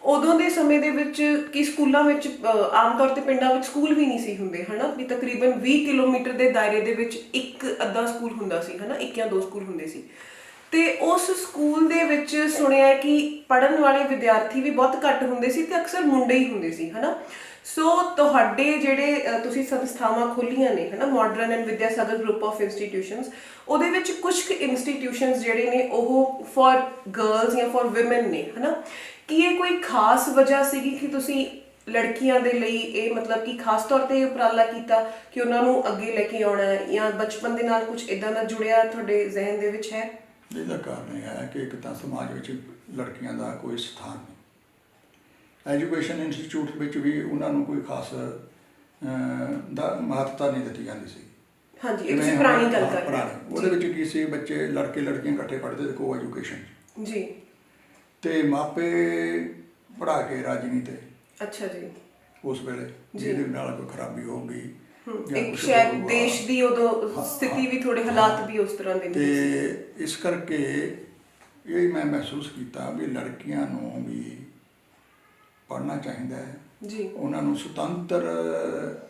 A: ਉਦੋਂ ਦੇ ਸਮੇਂ ਦੇ ਵਿੱਚ ਕੀ ਸਕੂਲਾਂ ਵਿੱਚ ਆਮ ਤੌਰ ਤੇ ਪਿੰਡਾਂ ਵਿੱਚ ਸਕੂਲ ਵੀ ਨਹੀਂ ਸੀ ਹੁੰਦੇ, ਹੈ ਨਾ, ਵੀ ਤਕਰੀਬਨ 20 ਕਿਲੋਮੀਟਰ ਦੇ ਦਾਇਰੇ ਦੇ ਵਿੱਚ ਇੱਕ ਅੱਧਾ ਸਕੂਲ ਹੁੰਦਾ ਸੀ, ਹੈ ਨਾ, ਇੱਕ ਜਾਂ ਦੋ ਸਕੂਲ ਹੁੰਦੇ ਸੀ। ਤੇ ਉਸ ਸਕੂਲ ਦੇ ਵਿੱਚ ਸੁਣਿਆ ਕਿ ਪੜ੍ਹਨ ਵਾਲੇ ਵਿਦਿਆਰਥੀ ਵੀ ਬਹੁਤ ਘੱਟ ਹੁੰਦੇ ਸੀ ਤੇ ਅਕਸਰ ਮੁੰਡੇ ਹੀ ਹੁੰਦੇ ਸੀ, ਹੈ ਨਾ। ਸੋ ਤੁਹਾਡੇ ਜਿਹੜੇ ਤੁਸੀਂ ਸੰਸਥਾਵਾਂ ਖੋਲੀਆਂ ਨੇ, ਹੈ ਨਾ, modern and Vidya Sagar Group of institutions, ਉਹਦੇ ਵਿੱਚ ਕੁਝ ਕੁ ਇੰਸਟੀਟਿਊਸ਼ਨਸ ਜਿਹੜੇ ਨੇ ਉਹ ਫॉर ਗਰਲਸ ਜਾਂ ਫॉर ਔਮਨ ਨੇ, ਹੈ ਨਾ। ਕੀ ਇਹ ਕੋਈ ਖਾਸ ਵਜ੍ਹਾ ਸੀਗੀ ਕਿ ਤੁਸੀਂ ਲੜਕੀਆਂ ਦੇ ਲਈ ਇਹ ਮਤਲਬ ਕਿ ਖਾਸ ਤੌਰ ਤੇ ਉਪਰਾਲਾ ਕੀਤਾ ਕਿ ਉਹਨਾਂ ਨੂੰ ਅੱਗੇ ਲੈ ਕੇ ਆਉਣਾ ਹੈ, ਜਾਂ ਬਚਪਨ ਦੇ ਨਾਲ ਕੁਝ ਇਦਾਂ ਦਾ ਜੁੜਿਆ ਤੁਹਾਡੇ ਜ਼ਿਹਨ ਦੇ ਵਿੱਚ ਹੈ?
B: ਇਹਦਾ ਕਾਰਨ ਇਹ ਹੈ ਕਿ ਇੱਕ ਤਾਂ ਸਮਾਜ ਵਿੱਚ ਲੜਕੀਆਂ ਦਾ ਕੋਈ ਸਥਾਨ ਨਹੀਂ। ਐਜੂਕੇਸ਼ਨ ਇੰਸਟੀਚਿਊਟ ਵਿੱਚ ਵੀ ਉਹਨਾਂ ਨੂੰ ਕੋਈ ਖਾਸ ਦਾ ਮਹੱਤਤਾ ਨਹੀਂ ਦਿੱਤੀ ਜਾਂਦੀ ਸੀ।
A: ਹਾਂਜੀ, ਇਹ ਤੁਸੀਂ ਪੁਰਾਣੀ ਗੱਲ ਕਰ ਰਹੇ ਹੋ।
B: ਉਹਦੇ ਵਿੱਚ ਕੀ ਸੀ, ਬੱਚੇ ਲੜਕੇ ਲੜਕੀਆਂ ਇਕੱਠੇ ਪੜ੍ਹਦੇ ਸੀ, ਕੋ ਐਜੂਕੇਸ਼ਨ ਜੀ। ਤੇ ਮਾਪੇ ਪੜ੍ਹਾ ਕੇ ਰਾਜੀ ਨਹੀਂ ਤੇ। ਅੱਛਾ ਜੀ। ਉਸ ਵੇਲੇ ਜਿਹਦੇ ਨਾਲ ਕੋਈ ਖਰਾਬੀ ਹੋ ਗਈ,
A: ਇੱਕ ਸ਼ਾਇਦ ਦੇਸ਼ ਦੀ ਉਦੋਂ ਸਥਿਤੀ ਵੀ ਥੋੜੇ ਹਾਲਾਤ ਵੀ ਉਸ ਤਰ੍ਹਾਂ ਦੇ
B: ਤੇ ਇਸ ਕਰਕੇ ਇਹ ਮੈਂ ਮਹਿਸੂਸ ਕੀਤਾ ਵੀ ਲੜਕੀਆਂ ਨੂੰ ਵੀ ਪੜ੍ਹਨਾ ਚਾਹੀਦਾ ਹੈ ਜੀ। ਉਹਨਾਂ ਨੂੰ ਸੁਤੰਤਰ,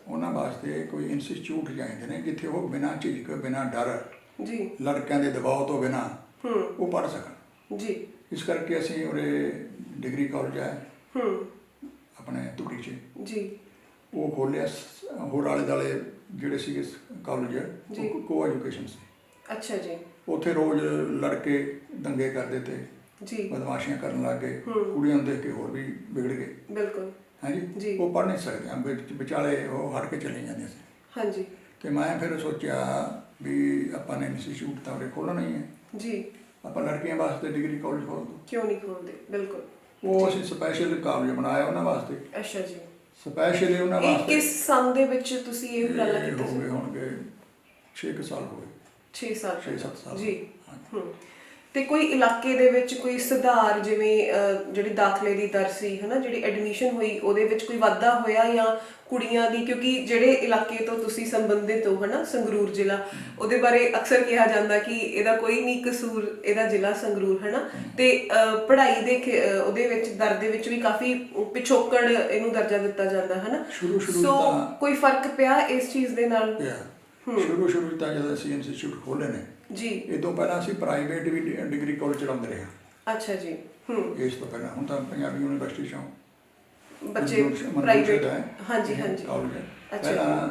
B: ਉਹਨਾਂ ਵਾਸਤੇ ਕੋਈ ਇੰਸਟੀਚਿਊਟ ਚਾਹੀਦੇ ਨੇ ਜਿੱਥੇ ਉਹ ਬਿਨਾਂ ਝਿਜਕ, ਬਿਨਾਂ ਡਰ ਜੀ, ਲੜਕਿਆਂ ਦੇ ਦਬਾਅ ਤੋਂ ਬਿਨਾਂ ਉਹ ਪੜ੍ਹ ਸਕਣ ਜੀ। ਇਸ ਕਰਕੇ ਅਸੀਂ ਉਰੇ ਡਿਗਰੀ ਕਾਲਜ ਹੈ ਆਪਣੇ ਧੂਰੀ 'ਚ ਜੀ, ਉਹ ਖੋਲ੍ਹਿਆ। ਹੋਰ ਆਲੇ ਦੁਆਲੇ ਜਿਹੜੇ ਸੀਗੇ ਕਾਲਜ ਕੋ ਐਜੂਕੇਸ਼ਨ ਸੀ। ਅੱਛਾ ਜੀ। ਉੱਥੇ ਰੋਜ਼ ਲੜਕੇ ਦੰਗੇ ਕਰਦੇ ਤੇ ਜੀ, ਬਦਮਾਸ਼ੀਆਂ ਕਰਨ ਲੱਗ ਗਏ, ਕੁੜੀਆਂ ਨੂੰ ਦੇਖ ਕੇ ਹੋਰ ਵੀ ਵਿਗੜ ਗਏ। ਬਿਲਕੁਲ ਹਾਂਜੀ। ਉਹ ਪੜ੍ਹ ਨਹੀਂ ਸਕਦੇ ਹਨ, ਵਿਚਾਲੇ ਉਹ ਹਟ ਕੇ ਚਲੇ ਜਾਂਦੀਆਂ ਸੀ। ਹਾਂਜੀ। ਤੇ ਮੈਂ ਫਿਰ ਸੋਚਿਆ ਵੀ ਆਪਾਂ ਨੇ ਇੰਸਟੀਚਿਊਟ ਤਾਂ ਉਰੇ ਖੋਲ੍ਹਣਾ ਹੀ ਹੈ ਜੀ, ਆਪਾਂ ਲੜਕੀਆਂ ਵਾਸਤੇ ਡਿਗਰੀ ਕਾਲਜ ਖੋਲ੍ਹ ਦੋ, ਕਿਉਂ ਨਹੀਂ ਖੋਲ੍ਹਦੇ। ਬਿਲਕੁਲ। ਉਹ ਅਸੀਂ ਸਪੈਸ਼ਲ ਕਾਲਜ ਬਣਾਇਆ ਉਹਨਾਂ ਵਾਸਤੇ। ਅੱਛਾ ਜੀ। ਸਪੈਸ਼ਲੀ ਉਹਨਾਂ ਵਾਸਤੇ।
A: ਕਿਸ ਸੰਨ ਦੇ ਵਿੱਚ ਤੁਸੀਂ ਇਹ ਉਪਰਾਲਾ ਕੀਤਾ ਸੀ?
B: ਹੋ ਗਏ ਹੋਣਗੇ 6 ਸਾਲ ਹੋ ਗਏ। 6 ਸਾਲ 6-7 ਸਾਲ ਜੀ।
A: ਤੇ ਕੋਈ ਇਲਾਕੇ ਦੇ ਵਿੱਚ ਕੋਈ ਸੁਧਾਰ, ਜਿਵੇਂ ਜਿਹੜੀ ਦਾਖਲੇ ਦੀ ਦਰ ਸੀ, ਹੈ ਨਾ, ਜਿਹੜੀ ਐਡਮਿਸ਼ਨ ਹੋਈ, ਉਹਦੇ ਵਿੱਚ ਕੋਈ ਵਾਧਾ ਹੋਇਆ ਜਾਂ ਕੁੜੀਆਂ ਦੀ, ਕਿਉਂਕਿ ਜਿਹੜੇ ਇਲਾਕੇ ਤੋਂ ਤੁਸੀਂ ਸੰਬੰਧਿਤ ਹੋ, ਹੈ ਨਾ, ਸੰਗਰੂਰ ਜ਼ਿਲ੍ਹਾ, ਉਹਦੇ ਬਾਰੇ ਅਕਸਰ ਕਿਹਾ ਜਾਂਦਾ ਕਿ ਇਹਦਾ ਕੋਈ ਨਹੀਂ ਕਸੂਰ, ਇਹਦਾ ਜ਼ਿਲ੍ਹਾ ਸੰਗਰੂਰ, ਹੈ ਨਾ, ਤੇ ਪੜ੍ਹਾਈ ਦੇ ਉਹਦੇ ਵਿੱਚ ਦਰ ਦੇ ਵਿੱਚ ਵੀ ਕਾਫੀ ਪਿਛੋਕੜ ਇਹਨੂੰ ਦਰਜਾ ਦਿੱਤਾ ਜਾਂਦਾ, ਹੈ ਨਾ। ਸੋ ਕੋਈ ਫਰਕ ਪਿਆ ਇਸ ਚੀਜ਼ ਦੇ ਨਾਲ?
B: ਸ਼ੁਰੂ ਤਾਂ ਜਦੋਂ ਅਸੀਂ ਇੰਸਟੀਚਿਊਟ ਖੋਲ੍ਹੇ ਨੇ ਜੀ, ਇਹ ਤੋਂ ਪਹਿਲਾਂ ਅਸੀਂ ਪ੍ਰਾਈਵੇਟ ਵੀ ਡਿਗਰੀ ਕਾਲਜ ਚਲਾਉਂਦੇ ਰਹੇ ਹਾਂ। ਅੱਛਾ ਜੀ। ਇਸ ਤੋਂ ਪਹਿਲਾਂ ਹੁਣ ਤਾਂ ਪੰਜਾਬੀ ਯੂਨੀਵਰਸਿਟੀ 'ਚੋਂ
A: ਬੱਚੇ ਪ੍ਰਾਈਵੇਟ, ਹਾਂਜੀ ਹਾਂਜੀ,
B: ਕਾਲਜ ਹੈ। ਪਹਿਲਾਂ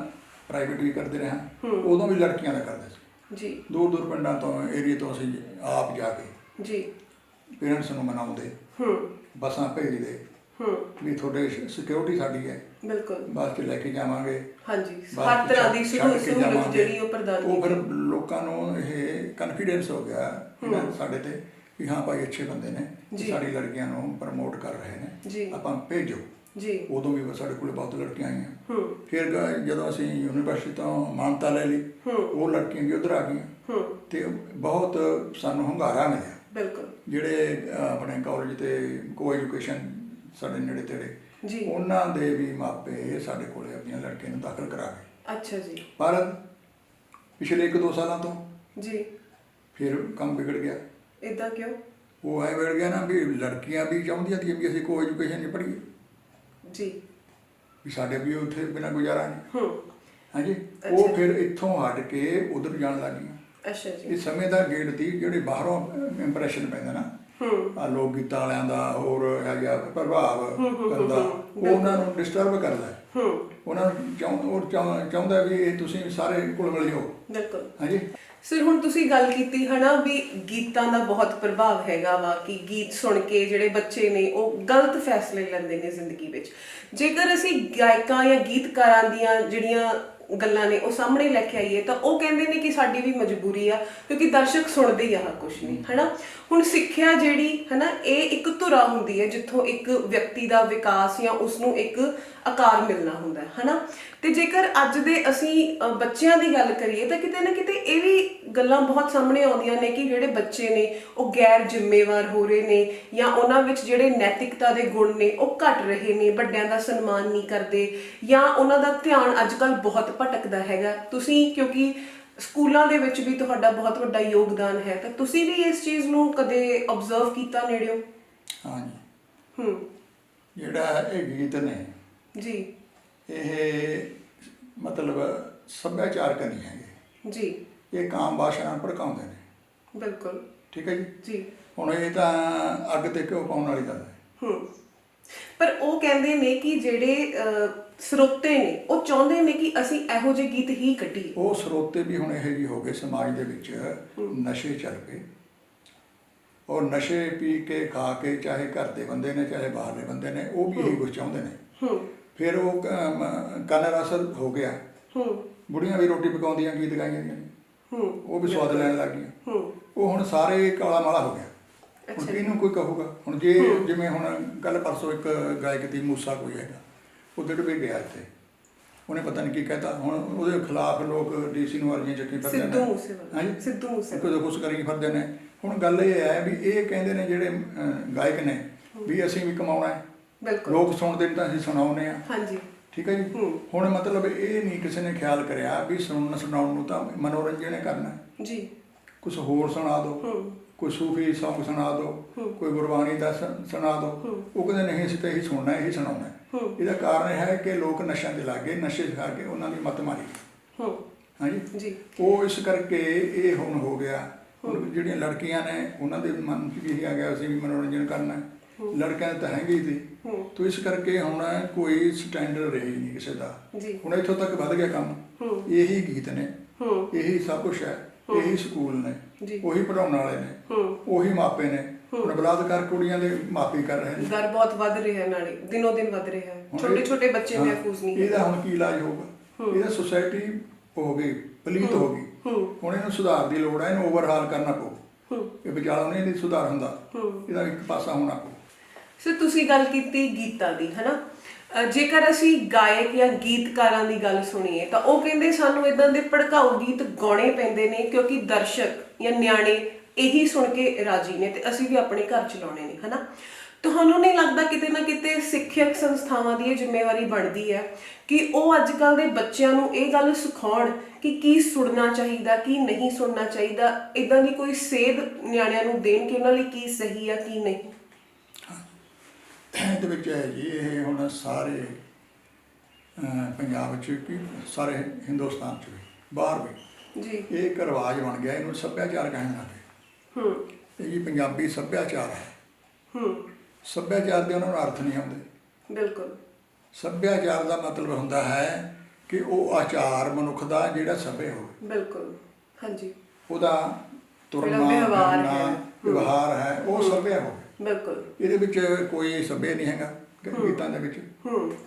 B: ਪ੍ਰਾਈਵੇਟ ਵੀ ਕਰਦੇ ਰਹੇ ਹਾਂ, ਉਦੋਂ ਵੀ ਲੜਕੀਆਂ ਦਾ ਕਰਦੇ ਸੀ ਜੀ। ਦੂਰ ਦੂਰ ਪਿੰਡਾਂ ਤੋਂ, ਏਰੀਏ ਤੋਂ ਅਸੀਂ ਆਪ ਜਾ ਕੇ ਜੀ ਪੇਰੈਂਟਸ ਨੂੰ ਮਨਾਉਂਦੇ, ਬੱਸਾਂ ਭੇਜਦੇ ਵੀ ਤੁਹਾਡੇ ਸਿਕਿਉਰਿਟੀ ਸਾਡੀ ਹੈ, ਬਿਲਕੁਲ, ਬੱਸ 'ਚ ਲੈ ਕੇ ਜਾਵਾਂਗੇ। ਹਾਂਜੀ, ਹਰ ਤਰ੍ਹਾਂ ਦੀ ਸਹੂਲਤ ਜਿਹੜੀ ਉਹ ਪ੍ਰਦਾਨ ਕੀਤੀ। ਉਹ ਫਿਰ ਲੋਕਾਂ ਨੂੰ ਇਹ ਕਨਫੀਡੈਂਸ ਹੋ ਗਿਆ ਸਾਡੇ ਤੇ ਵੀ ਹਾਂ ਭਾਈ ਅੱਛੇ ਬੰਦੇ ਨੇ, ਸਾਡੀ ਲੜਕੀਆਂ ਨੂੰ ਪ੍ਰਮੋਟ ਕਰ ਰਹੇ ਨੇ, ਆਪਾਂ ਭੇਜੋ ਜੀ। ਉਦੋਂ ਵੀ ਸਾਡੇ ਕੋਲ ਬਹੁਤ ਲੜਕੀਆਂ ਆਈਆਂ। ਫਿਰ ਜਦੋਂ ਅਸੀਂ ਯੂਨੀਵਰਸਿਟੀ ਤੋਂ ਮਾਨਤਾ ਲੈ ਲਈ, ਉਹ ਲੜਕੀਆਂ ਵੀ ਉੱਧਰ ਆ ਗਈਆਂ ਤੇ ਬਹੁਤ ਸਾਨੂੰ ਹੁੰਗਾਰਾ ਮਿਲਿਆ। ਬਿਲਕੁਲ। ਜਿਹੜੇ ਆਪਣੇ ਕਾਲਜ ਤੇ ਕੋ ਐਜੂਕੇਸ਼ਨ ਸਾਡੇ ਨੇੜੇ ਤੇੜੇ ਜੀ, ਉਹਨਾਂ ਦੇ ਵੀ ਮਾਪੇ ਸਾਡੇ ਕੋਲੇ ਆਪਣੀਆਂ ਲੜਕੀਆਂ ਨੂੰ ਦਾਖਲ ਕਰਾ ਗਏ। ਅੱਛਾ ਜੀ। ਪਰ ਪਿਛਲੇ 1-2 ਸਾਲਾਂ ਤੋਂ ਜੀ ਫਿਰ ਕੰਮ ਵਿਗੜ ਗਿਆ। ਇੱਦਾਂ ਕਿਉਂ? ਉਹ ਐ ਵਿਗੜ ਗਿਆ ਨਾ ਵੀ ਲੜਕੀਆਂ ਵੀ ਚਾਹੁੰਦੀਆਂ ਸੀ ਵੀ ਅਸੀਂ ਕੋ ਐਜੂਕੇਸ਼ਨ 'ਚ ਪੜ੍ਹੀਏ ਜੀ, ਵੀ ਸਾਡੇ ਵੀ ਉੱਥੇ ਬਿਨਾਂ ਗੁਜ਼ਾਰਾ ਨਹੀਂ। ਹਾਂਜੀ। ਉਹ ਫਿਰ ਇੱਥੋਂ ਹਟ ਕੇ ਉੱਧਰ ਜਾਣ ਲੱਗ ਗਈਆਂ। ਅੱਛਾ ਜੀ। ਇਹ ਸਮੇਂ ਦਾ ਗੇੜ ਸੀ, ਜਿਹੜੇ ਬਾਹਰੋਂ ਇੰਪਰੈਸ਼ਨ ਪੈਂਦਾ ਨਾ ਆ ਲੋਕ ਗੀਤਾਂ ਵਾਲਿਆਂ ਦਾ ਹੋਰ ਹੈਗਾ ਪ੍ਰਭਾਵ ਪੈਂਦਾ, ਉਹ ਉਹਨਾਂ ਨੂੰ ਡਿਸਟਰਬ ਕਰਦਾ ਹੈ। ਉਹਨਾਂ ਨੂੰ ਚਾਹੁੰਦਾ ਵੀ ਇਹ ਤੁਸੀਂ ਸਾਰੇ ਕੋਲ ਮਿਲਿਓ।
A: ਬਿਲਕੁਲ।
B: ਹਾਂਜੀ
A: ਸਰ, ਹੁਣ ਤੁਸੀਂ ਗੱਲ ਕੀਤੀ ਹਨਾ ਵੀ ਗੀਤਾਂ ਦਾ ਬਹੁਤ ਪ੍ਰਭਾਵ ਹੈਗਾ ਵਾ ਕਿ ਗੀਤ ਸੁਣ ਕੇ ਜਿਹੜੇ ਬੱਚੇ ਨੇ ਉਹ ਗਲਤ ਫੈਸਲੇ ਲੈਂਦੇ ਨੇ ਜ਼ਿੰਦਗੀ ਵਿੱਚ। ਜੇਕਰ ਅਸੀਂ ਗਾਇਕਾਂ ਜਾਂ ਗੀਤਕਾਰਾਂ ਦੀਆਂ ਜਿਹੜੀਆਂ ਗੱਲਾਂ ਨੇ ਉਹ ਸਾਹਮਣੇ ਲੈ ਕੇ ਆਈਏ ਤਾਂ ਉਹ ਕਹਿੰਦੇ ਨੇ ਕਿ ਸਾਡੀ ਵੀ ਮਜਬੂਰੀ ਆ, ਕਿਉਂਕਿ ਦਰਸ਼ਕ ਸੁਣਦੇ ਹੀ ਆ ਕੁਛ ਨਹੀਂ, ਹਨਾ। ਹੁਣ ਸਿੱਖਿਆ ਜਿਹੜੀ ਹਨਾ ਇਹ ਇੱਕ ਧੁਰਾ ਹੁੰਦੀ ਹੈ ਜਿੱਥੋਂ ਇੱਕ ਵਿਅਕਤੀ ਦਾ ਵਿਕਾਸ ਜਾਂ ਉਸਨੂੰ ਇੱਕ ਆਕਾਰ ਮਿਲਣਾ ਹੁੰਦਾ ਹੈ, ਹਨਾ। ਤੇ ਜੇਕਰ ਅੱਜ ਦੇ ਅਸੀਂ ਬੱਚਿਆਂ ਦੀ ਗੱਲ ਕਰੀਏ ਤਾਂ ਕਿਤੇ ਨਾ ਕਿਤੇ ਇਹ ਵੀ ਗੱਲਾਂ ਬਹੁਤ ਸਾਹਮਣੇ ਆਉਂਦੀਆਂ ਨੇ ਕਿ ਜਿਹੜੇ ਬੱਚੇ ਨੇ ਉਹ ਗੈਰ ਜ਼ਿੰਮੇਵਾਰ ਹੋ ਰਹੇ ਨੇ, ਜਾਂ ਉਹਨਾਂ ਵਿੱਚ ਜਿਹੜੇ ਨੈਤਿਕਤਾ ਦੇ ਗੁਣ ਨੇ ਉਹ ਘਟ ਰਹੇ ਨੇ, ਵੱਡਿਆਂ ਦਾ ਸਨਮਾਨ ਨਹੀਂ ਕਰਦੇ, ਜਾਂ ਉਹਨਾਂ ਦਾ ਧਿਆਨ ਅੱਜ ਕੱਲ੍ਹ ਬਹੁਤ ਭਟਕਦਾ ਹੈਗਾ। ਤੁਸੀਂ ਕਿਉਂਕਿ ਸਕੂਲਾਂ ਦੇ ਵਿੱਚ ਵੀ ਤੁਹਾਡਾ ਬਹੁਤ ਵੱਡਾ ਯੋਗਦਾਨ ਹੈ, ਤਾਂ ਤੁਸੀਂ ਵੀ ਇਸ ਚੀਜ਼ ਨੂੰ ਕਦੇ ਆਬਜ਼ਰਵ ਕੀਤਾ ਨੇੜਿਓਂ?
B: ਹਾਂਜੀ। ਜਿਹੜਾ ਇਹ ਗੀਤ ਨੇ
A: ਜੀ,
B: ਇਹ ਮਤਲਬ ਸੱਭਿਆਚਾਰਕ ਨਹੀਂ ਹੈਗੇ
A: ਜੀ,
B: ਇਹ ਕਾਮ ਭਾਸ਼ਾ ਨਾਲ ਭੜਕਾਉਂਦੇ ਨੇ।
A: ਬਿਲਕੁਲ।
B: ਠੀਕ ਹੈ ਜੀ।
A: ਜੀ।
B: ਹੁਣ ਇਹ ਤਾਂ ਅੱਗ ਤੇ ਘਿਓ ਪਾਉਣ ਵਾਲੀ ਗੱਲ ਹੈ।
A: ਪਰ ਉਹ ਕਹਿੰਦੇ ਨੇ ਕਿ ਜਿਹੜੇ ਸਰੋਤੇ ਨੇ ਉਹ ਚਾਹੁੰਦੇ ਨੇ ਕਿ ਅਸੀਂ ਇਹੋ ਜਿਹੇ ਗੀਤ ਹੀ ਕੱਢੀਏ।
B: ਉਹ ਸਰੋਤੇ ਵੀ ਹੁਣ ਇਹੋ ਜਿਹੇ ਹੋ ਗਏ ਸਮਾਜ ਦੇ ਵਿੱਚ, ਨਸ਼ੇ ਚੱਲ ਪਏ, ਔਰ ਨਸ਼ੇ ਪੀ ਕੇ ਖਾ ਕੇ ਚਾਹੇ ਘਰ ਦੇ ਬੰਦੇ ਨੇ ਚਾਹੇ ਬਾਹਰਲੇ ਬੰਦੇ ਨੇ ਉਹ ਵੀ ਇਹੀ ਕੁਝ ਚਾਹੁੰਦੇ ਨੇ। ਫਿਰ ਉਹ ਕੰਨ ਰਸ ਹੋ ਗਿਆ, ਬੁੜੀਆਂ ਵੀ ਰੋਟੀ ਪਕਾਉਂਦੀਆਂ ਗੀਤ ਗਾਈਆਂ ਦੀਆਂ ਨੇ, ਉਹ ਵੀ ਸਵਾਦ ਲੈਣ ਲੱਗ ਗਈਆਂ। ਉਹ ਹੁਣ ਸਾਰੇ ਕਾਲਾ ਮਾਲਾ ਹੋ ਗਿਆ। ਹੁਣ ਕਿਹਨੂੰ ਕੋਈ ਕਹੂਗਾ? ਹੁਣ ਜੇ ਜਿਵੇਂ ਹੁਣ ਕੱਲ ਪਰਸੋਂ ਇੱਕ ਗਾਇਕ ਦੀ ਮੂਸਾ ਕੋਈ ਹੈਗਾ, ਉਹ ਵੀ ਗਿਆ ਇੱਥੇ, ਉਹਨੇ ਪਤਾ ਨਹੀਂ ਕੀ ਕਹਿਤਾ, ਹੁਣ ਉਹਦੇ ਖਿਲਾਫ ਲੋਕ ਡੀਸੀ ਨੂੰ ਅਰਜ਼ੀਆਂ ਚੱਕੀ ਫਿਰਦੇ ਨੇ, ਸਿੱਧੂ ਕੁਛ ਕਰੀ ਫਿਰਦੇ ਨੇ। ਹੁਣ ਗੱਲ ਇਹ ਹੈ ਵੀ ਇਹ ਕਹਿੰਦੇ ਨੇ ਜਿਹੜੇ ਗਾਇਕ ਨੇ ਵੀ ਅਸੀਂ ਵੀ ਕਮਾਉਣਾ ਹੈ, ਲੋਕ ਸੁਣਦੇ ਨੇ ਤਾਂ ਅਸੀਂ ਸੁਣਾਉਂਦੇ ਹਾਂ।
A: ਹਾਂਜੀ,
B: ਠੀਕ ਹੈ ਜੀ। ਹੁਣ ਮਤਲਬ ਇਹ ਨਹੀਂ ਕਿਸੇ ਨੇ ਖਿਆਲ ਕਰਿਆ ਵੀ ਸੁਣਾਉਣ ਨੂੰ ਤਾਂ ਮਨੋਰੰਜਨ ਹੀ ਕਰਨਾ ਜੀ, ਕੁਛ ਹੋਰ ਸੁਣਾ ਦਿਓ, ਕੋਈ ਸੂਫੀ ਸੌਂਗ ਸੁਣਾ ਦਿਓ, ਕੋਈ ਗੁਰਬਾਣੀ ਦਾ ਸੁਣਾ ਦਿਓ। ਉਹ ਕਹਿੰਦੇ ਨਹੀਂ ਅਸੀਂ ਤਾਂ ਇਹੀ ਸੁਣਨਾ ਇਹੀ ਸੁਣਾਉਣਾ। ਇਹਦਾ ਕਾਰਨ ਇਹ ਹੈ ਕਿ ਲੋਕ ਨਸ਼ਿਆਂ ਦੇ ਲੱਗ ਗਏ, ਨਸ਼ੇ ਖਾ ਕੇ ਉਹਨਾਂ ਦੀ ਮੱਤ ਮਾਰੀ। ਹਾਂਜੀ, ਉਹ ਇਸ ਕਰਕੇ ਇਹ ਹੁਣ ਹੋ ਗਿਆ। ਹੁਣ ਜਿਹੜੀਆਂ ਲੜਕੀਆਂ ਨੇ ਉਹਨਾਂ ਦੇ ਮਨ 'ਚ ਵੀ ਆ ਗਿਆ ਅਸੀਂ ਵੀ ਮਨੋਰੰਜਨ ਕਰਨਾ, ਲੜਕਿਆਂ ਦੇ ਤਾਂ ਹੈਗੇ ਹੀ ਸੀ। ਤੋ ਇਸ ਕਰਕੇ ਹੁਣ ਕੋਈ ਸਟੈਂਡਰਡ ਰਹੀ ਨਹੀਂ ਕਿਸੇ ਦਾ। ਹੁਣ ਇੱਥੋਂ ਤੱਕ ਵੱਧ ਗਿਆ ਕੰਮ, ਇਹੀ ਗੀਤ ਨੇ, ਇਹੀ ਸਭ ਕੁਛ ਹੈ, ਇਹੀ ਸਕੂਲ ਨੇ, ਉਹੀ ਪੜਾਉਣ ਵਾਲੇ ਨੇ, ਉਹੀ ਮਾਪੇ ਨੇ। ਹੁਣ ਬਲਾਤਕਾਰ ਕੁੜੀਆਂ ਦੇ ਮਾਪੇ ਕਰ ਰਹੇ ਨੇ, ਦਰ ਬਹੁਤ ਵੱਧ ਰਿਹਾ, ਨਾਲੇ ਦਿਨੋਂ ਦਿਨ ਵੱਧ ਰਿਹਾ, ਛੋਟੇ ਛੋਟੇ ਬੱਚੇ ਮਹਿਫੂਜ਼ ਨਹੀਂ। ਇਹਦਾ ਹੁਣ ਕੀ ਇਲਾਜ ਹੋਊਗਾ? ਇਹਦਾ ਸੁਸਾਇਟੀ ਹੋ ਗਈ ਪਲੀਤ ਹੋ ਗਈ, ਹੁਣ ਇਹਨੂੰ ਸੁਧਾਰ ਦੀ ਲੋੜ ਹੈ, ਇਹਨੂੰ ਓਵਰਹਾਲ ਕਰਨਾ ਪਊ। ਇਹ ਵਿਚਾਲਾ ਨਹੀਂ ਇਹਦੀ ਸੁਧਾਰ ਹੁੰਦਾ, ਇਹਦਾ ਇੱਕ ਪਾਸਾ ਹੋਣਾ ਪਊ।
A: ਸਰ, ਤੁਸੀਂ ਗੱਲ ਕੀਤੀ ਗੀਤਾਂ ਦੀ, ਹਨਾ। ਜੇਕਰ ਅਸੀਂ ਗਾਇਕ ਜਾਂ ਗੀਤਕਾਰਾਂ ਦੀ ਗੱਲ ਸੁਣੀਏ ਤਾਂ ਉਹ ਕਹਿੰਦੇ ਸਾਨੂੰ ਇਦਾਂ ਦੇ ਭੜਕਾਊ ਗੀਤ ਗਾਉਣੇ ਪੈਂਦੇ ਨੇ ਕਿਉਂਕਿ ਦਰਸ਼ਕ ਜਾਂ ਨਿਆਣੇ ਇਹੀ ਸੁਣ ਕੇ ਰਾਜੀ ਨੇ ਤੇ ਅਸੀਂ ਵੀ ਆਪਣੇ ਘਰ ਚਲਾਉਣੇ ਨੇ, ਹਨਾ। ਤੁਹਾਨੂੰ ਨਹੀਂ ਲੱਗਦਾ ਕਿਤੇ ਨਾ ਕਿਤੇ ਸਿੱਖਿਅਕ ਸੰਸਥਾਵਾਂ ਦੀ ਇਹ ਜ਼ਿੰਮੇਵਾਰੀ ਬਣਦੀ ਹੈ ਕਿ ਉਹ ਅੱਜ ਕੱਲ੍ਹ ਦੇ ਬੱਚਿਆਂ ਨੂੰ ਇਹ ਗੱਲ ਸਿਖਾਉਣ ਕਿ ਕੀ ਸੁਣਨਾ ਚਾਹੀਦਾ, ਕੀ ਨਹੀਂ ਸੁਣਨਾ ਚਾਹੀਦਾ, ਇੱਦਾਂ ਦੀ ਕੋਈ ਸੇਧ ਨਿਆਣਿਆਂ ਨੂੰ ਦੇਣ ਕਿ ਉਹਨਾਂ ਲਈ ਕੀ ਸਹੀ ਆ ਕੀ ਨਹੀਂ?
B: ਇਹਦੇ ਵਿੱਚ ਹੈ ਜੀ, ਇਹ ਹੁਣ ਸਾਰੇ ਪੰਜਾਬ 'ਚ ਕਿ ਸਾਰੇ ਹਿੰਦੁਸਤਾਨ 'ਚ ਵੀ ਬਾਹਰ ਵੀ ਜੀ ਇਹ ਇੱਕ ਰਿਵਾਜ ਬਣ ਗਿਆ, ਇਹਨੂੰ ਸੱਭਿਆਚਾਰ ਕਹਿਣ ਲੱਗੇ। ਇਹ ਜੀ ਪੰਜਾਬੀ ਸੱਭਿਆਚਾਰ ਹੈ। ਸੱਭਿਆਚਾਰ ਦੇ ਉਹਨਾਂ ਨੂੰ ਅਰਥ ਨਹੀਂ ਆਉਂਦੇ। ਬਿਲਕੁਲ। ਸੱਭਿਆਚਾਰ ਦਾ ਮਤਲਬ ਹੁੰਦਾ ਹੈ ਕਿ ਉਹ ਆਚਾਰ ਮਨੁੱਖ ਦਾ ਜਿਹੜਾ ਸਭਿਆ ਹੋਵੇ। ਬਿਲਕੁਲ। ਹਾਂਜੀ। ਉਹਦਾ ਤੁਰਨਾ ਵਿਵਹਾਰ ਹੈ ਉਹ ਸਭਿਆ ਹੋਵੇ। ਬਿਲਕੁਲ। ਇਹਦੇ ਵਿੱਚ ਕੋਈ ਸਭਿਆ ਨਹੀਂ ਹੈਗਾ ਗੀਤਾਂ ਦੇ ਵਿੱਚ।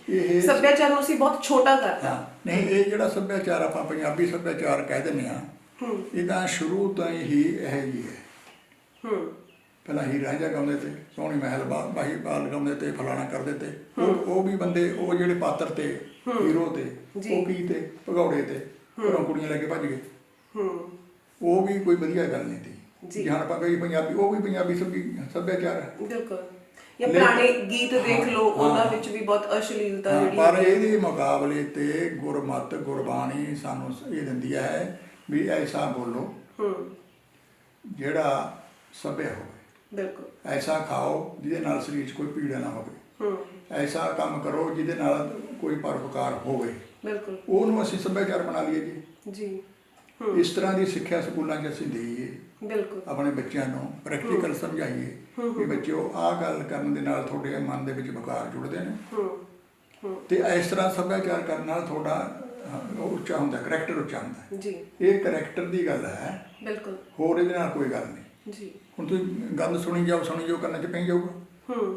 B: ਇਹ ਸੱਭਿਆਚਾਰ ਨੂੰ ਅਸੀਂ ਬਹੁਤ ਛੋਟਾ ਕਰਦੇ ਹਾਂ। ਨਹੀਂ, ਇਹ ਜਿਹੜਾ ਸੱਭਿਆਚਾਰ ਆਪਾਂ ਪੰਜਾਬੀ ਸੱਭਿਆਚਾਰ ਕਹਿ ਦਿੰਦੇ ਹਾਂ, ਇਹਦਾ ਸ਼ੁਰੂ ਤੋਂ ਹੀ ਇਹ ਜੀ ਹੈ। ਪਹਿਲਾਂ ਹੀ ਰਾਂਝਾ ਗਾਉਂਦੇ ਤੇ, ਸੋਹਣੀ ਮਹਿਲ ਬਾਹੀ ਬਾਲ ਗਾਉਂਦੇ ਤੇ, ਫਲਾਣਾ ਕਰਦੇ ਤੇ। ਉਹ ਵੀ ਬੰਦੇ ਉਹ ਜਿਹੜੇ ਪਾਤਰ ਤੇ ਹੀਰੋ ਤੇ ਉਹ ਕੀ ਤੇ ਭਗੌੜੇ ਤੇ ਘਰੋਂ ਕੁੜੀਆਂ ਲੈ ਕੇ ਭੱਜ ਗਏ। ਉਹ ਵੀ ਕੋਈ ਵਧੀਆ ਗੱਲ ਨਹੀਂ ਸੀ। ਜੀ ਹਾਂ, ਆਪਾਂ ਕਹੀ ਪੰਜਾਬੀ, ਉਹ ਵੀ ਪੰਜਾਬੀ ਸੱਭਿਆਚਾਰ ਹੈ। ਬਿਲਕੁਲ। ਜਾਂ ਪੁਰਾਣੇ ਗੀਤ ਦੇਖ ਲਓ, ਉਹਨਾਂ ਵਿੱਚ ਵੀ ਬਹੁਤ ਅਸ਼ਲੀਲਤਾ ਜਿਹੜੀ ਪਰ ਇਹਦੇ ਮੁਕਾਬਲੇ ਤੇ ਗੁਰਮਤ ਗੁਰਬਾਣੀ ਸਾਨੂੰ ਇਹ ਦਿੰਦੀ ਹੈ ਵੀ ਐਸਾ ਬੋਲੋ ਜਿਹੜਾ ਸਭਿਆ ਹੋਵੇ। ਬਿਲਕੁਲ। ਐਸਾ ਖਾਓ ਜਿਹਦੇ ਨਾਲ ਸਰੀਰ 'ਚ ਕੋਈ ਪੀੜਾ ਨਾ ਹੋਵੇ। ਐਸਾ ਕੰਮ ਕਰੋ ਜਿਹਦੇ ਨਾਲ ਕੋਈ ਪਰਉਪਕਾਰ ਹੋਵੇ। ਬਿਲਕੁਲ। ਉਹਨੂੰ ਅਸੀਂ ਸੱਭਿਆਚਾਰ ਬਣਾ ਲਈਏ ਜੀ। ਇਸ ਤਰ੍ਹਾਂ ਦੀ ਸਿੱਖਿਆ ਸਕੂਲਾਂ 'ਚ ਅਸੀਂ ਦੇਈਏ। ਬਿਲਕੁਲ। ਆਪਣੇ ਬੱਚਿਆਂ ਨੂੰ ਪ੍ਰੈਕਟੀਕਲ ਸਮਝਾਈਏ। ਕਿ ਬੱਚਿਓ ਆਹ ਗੱਲ ਕਰਨ ਦੇ ਨਾਲ ਤੁਹਾਡੇ ਮਨ ਦੇ ਵਿੱਚ ਵਿਕਾਰ ਜੁੜਦੇ ਨੇ ਤੇ ਇਸ ਤਰ੍ਹਾਂ ਸੱਭਿਆਚਾਰ ਕਰਨ ਨਾਲ ਤੁਹਾਡਾ ਉਹ ਉੱਚਾ ਹੁੰਦਾ, ਕਰੈਕਟਰ ਉੱਚਾ ਹੁੰਦਾ
A: ਜੀ।
B: ਇਹ ਕਰੈਕਟਰ ਦੀ ਗੱਲ ਹੈ,
A: ਬਿਲਕੁਲ।
B: ਹੋਰ ਇਹਦੇ ਨਾਲ ਕੋਈ ਗੱਲ ਨਹੀਂ
A: ਜੀ।
B: ਹੁਣ ਤੁਸੀਂ ਗੱਲ ਸੁਣੀ ਜਾਓ ਕੰਨਾਂ 'ਚ ਪਈ ਜਾਊਗਾ,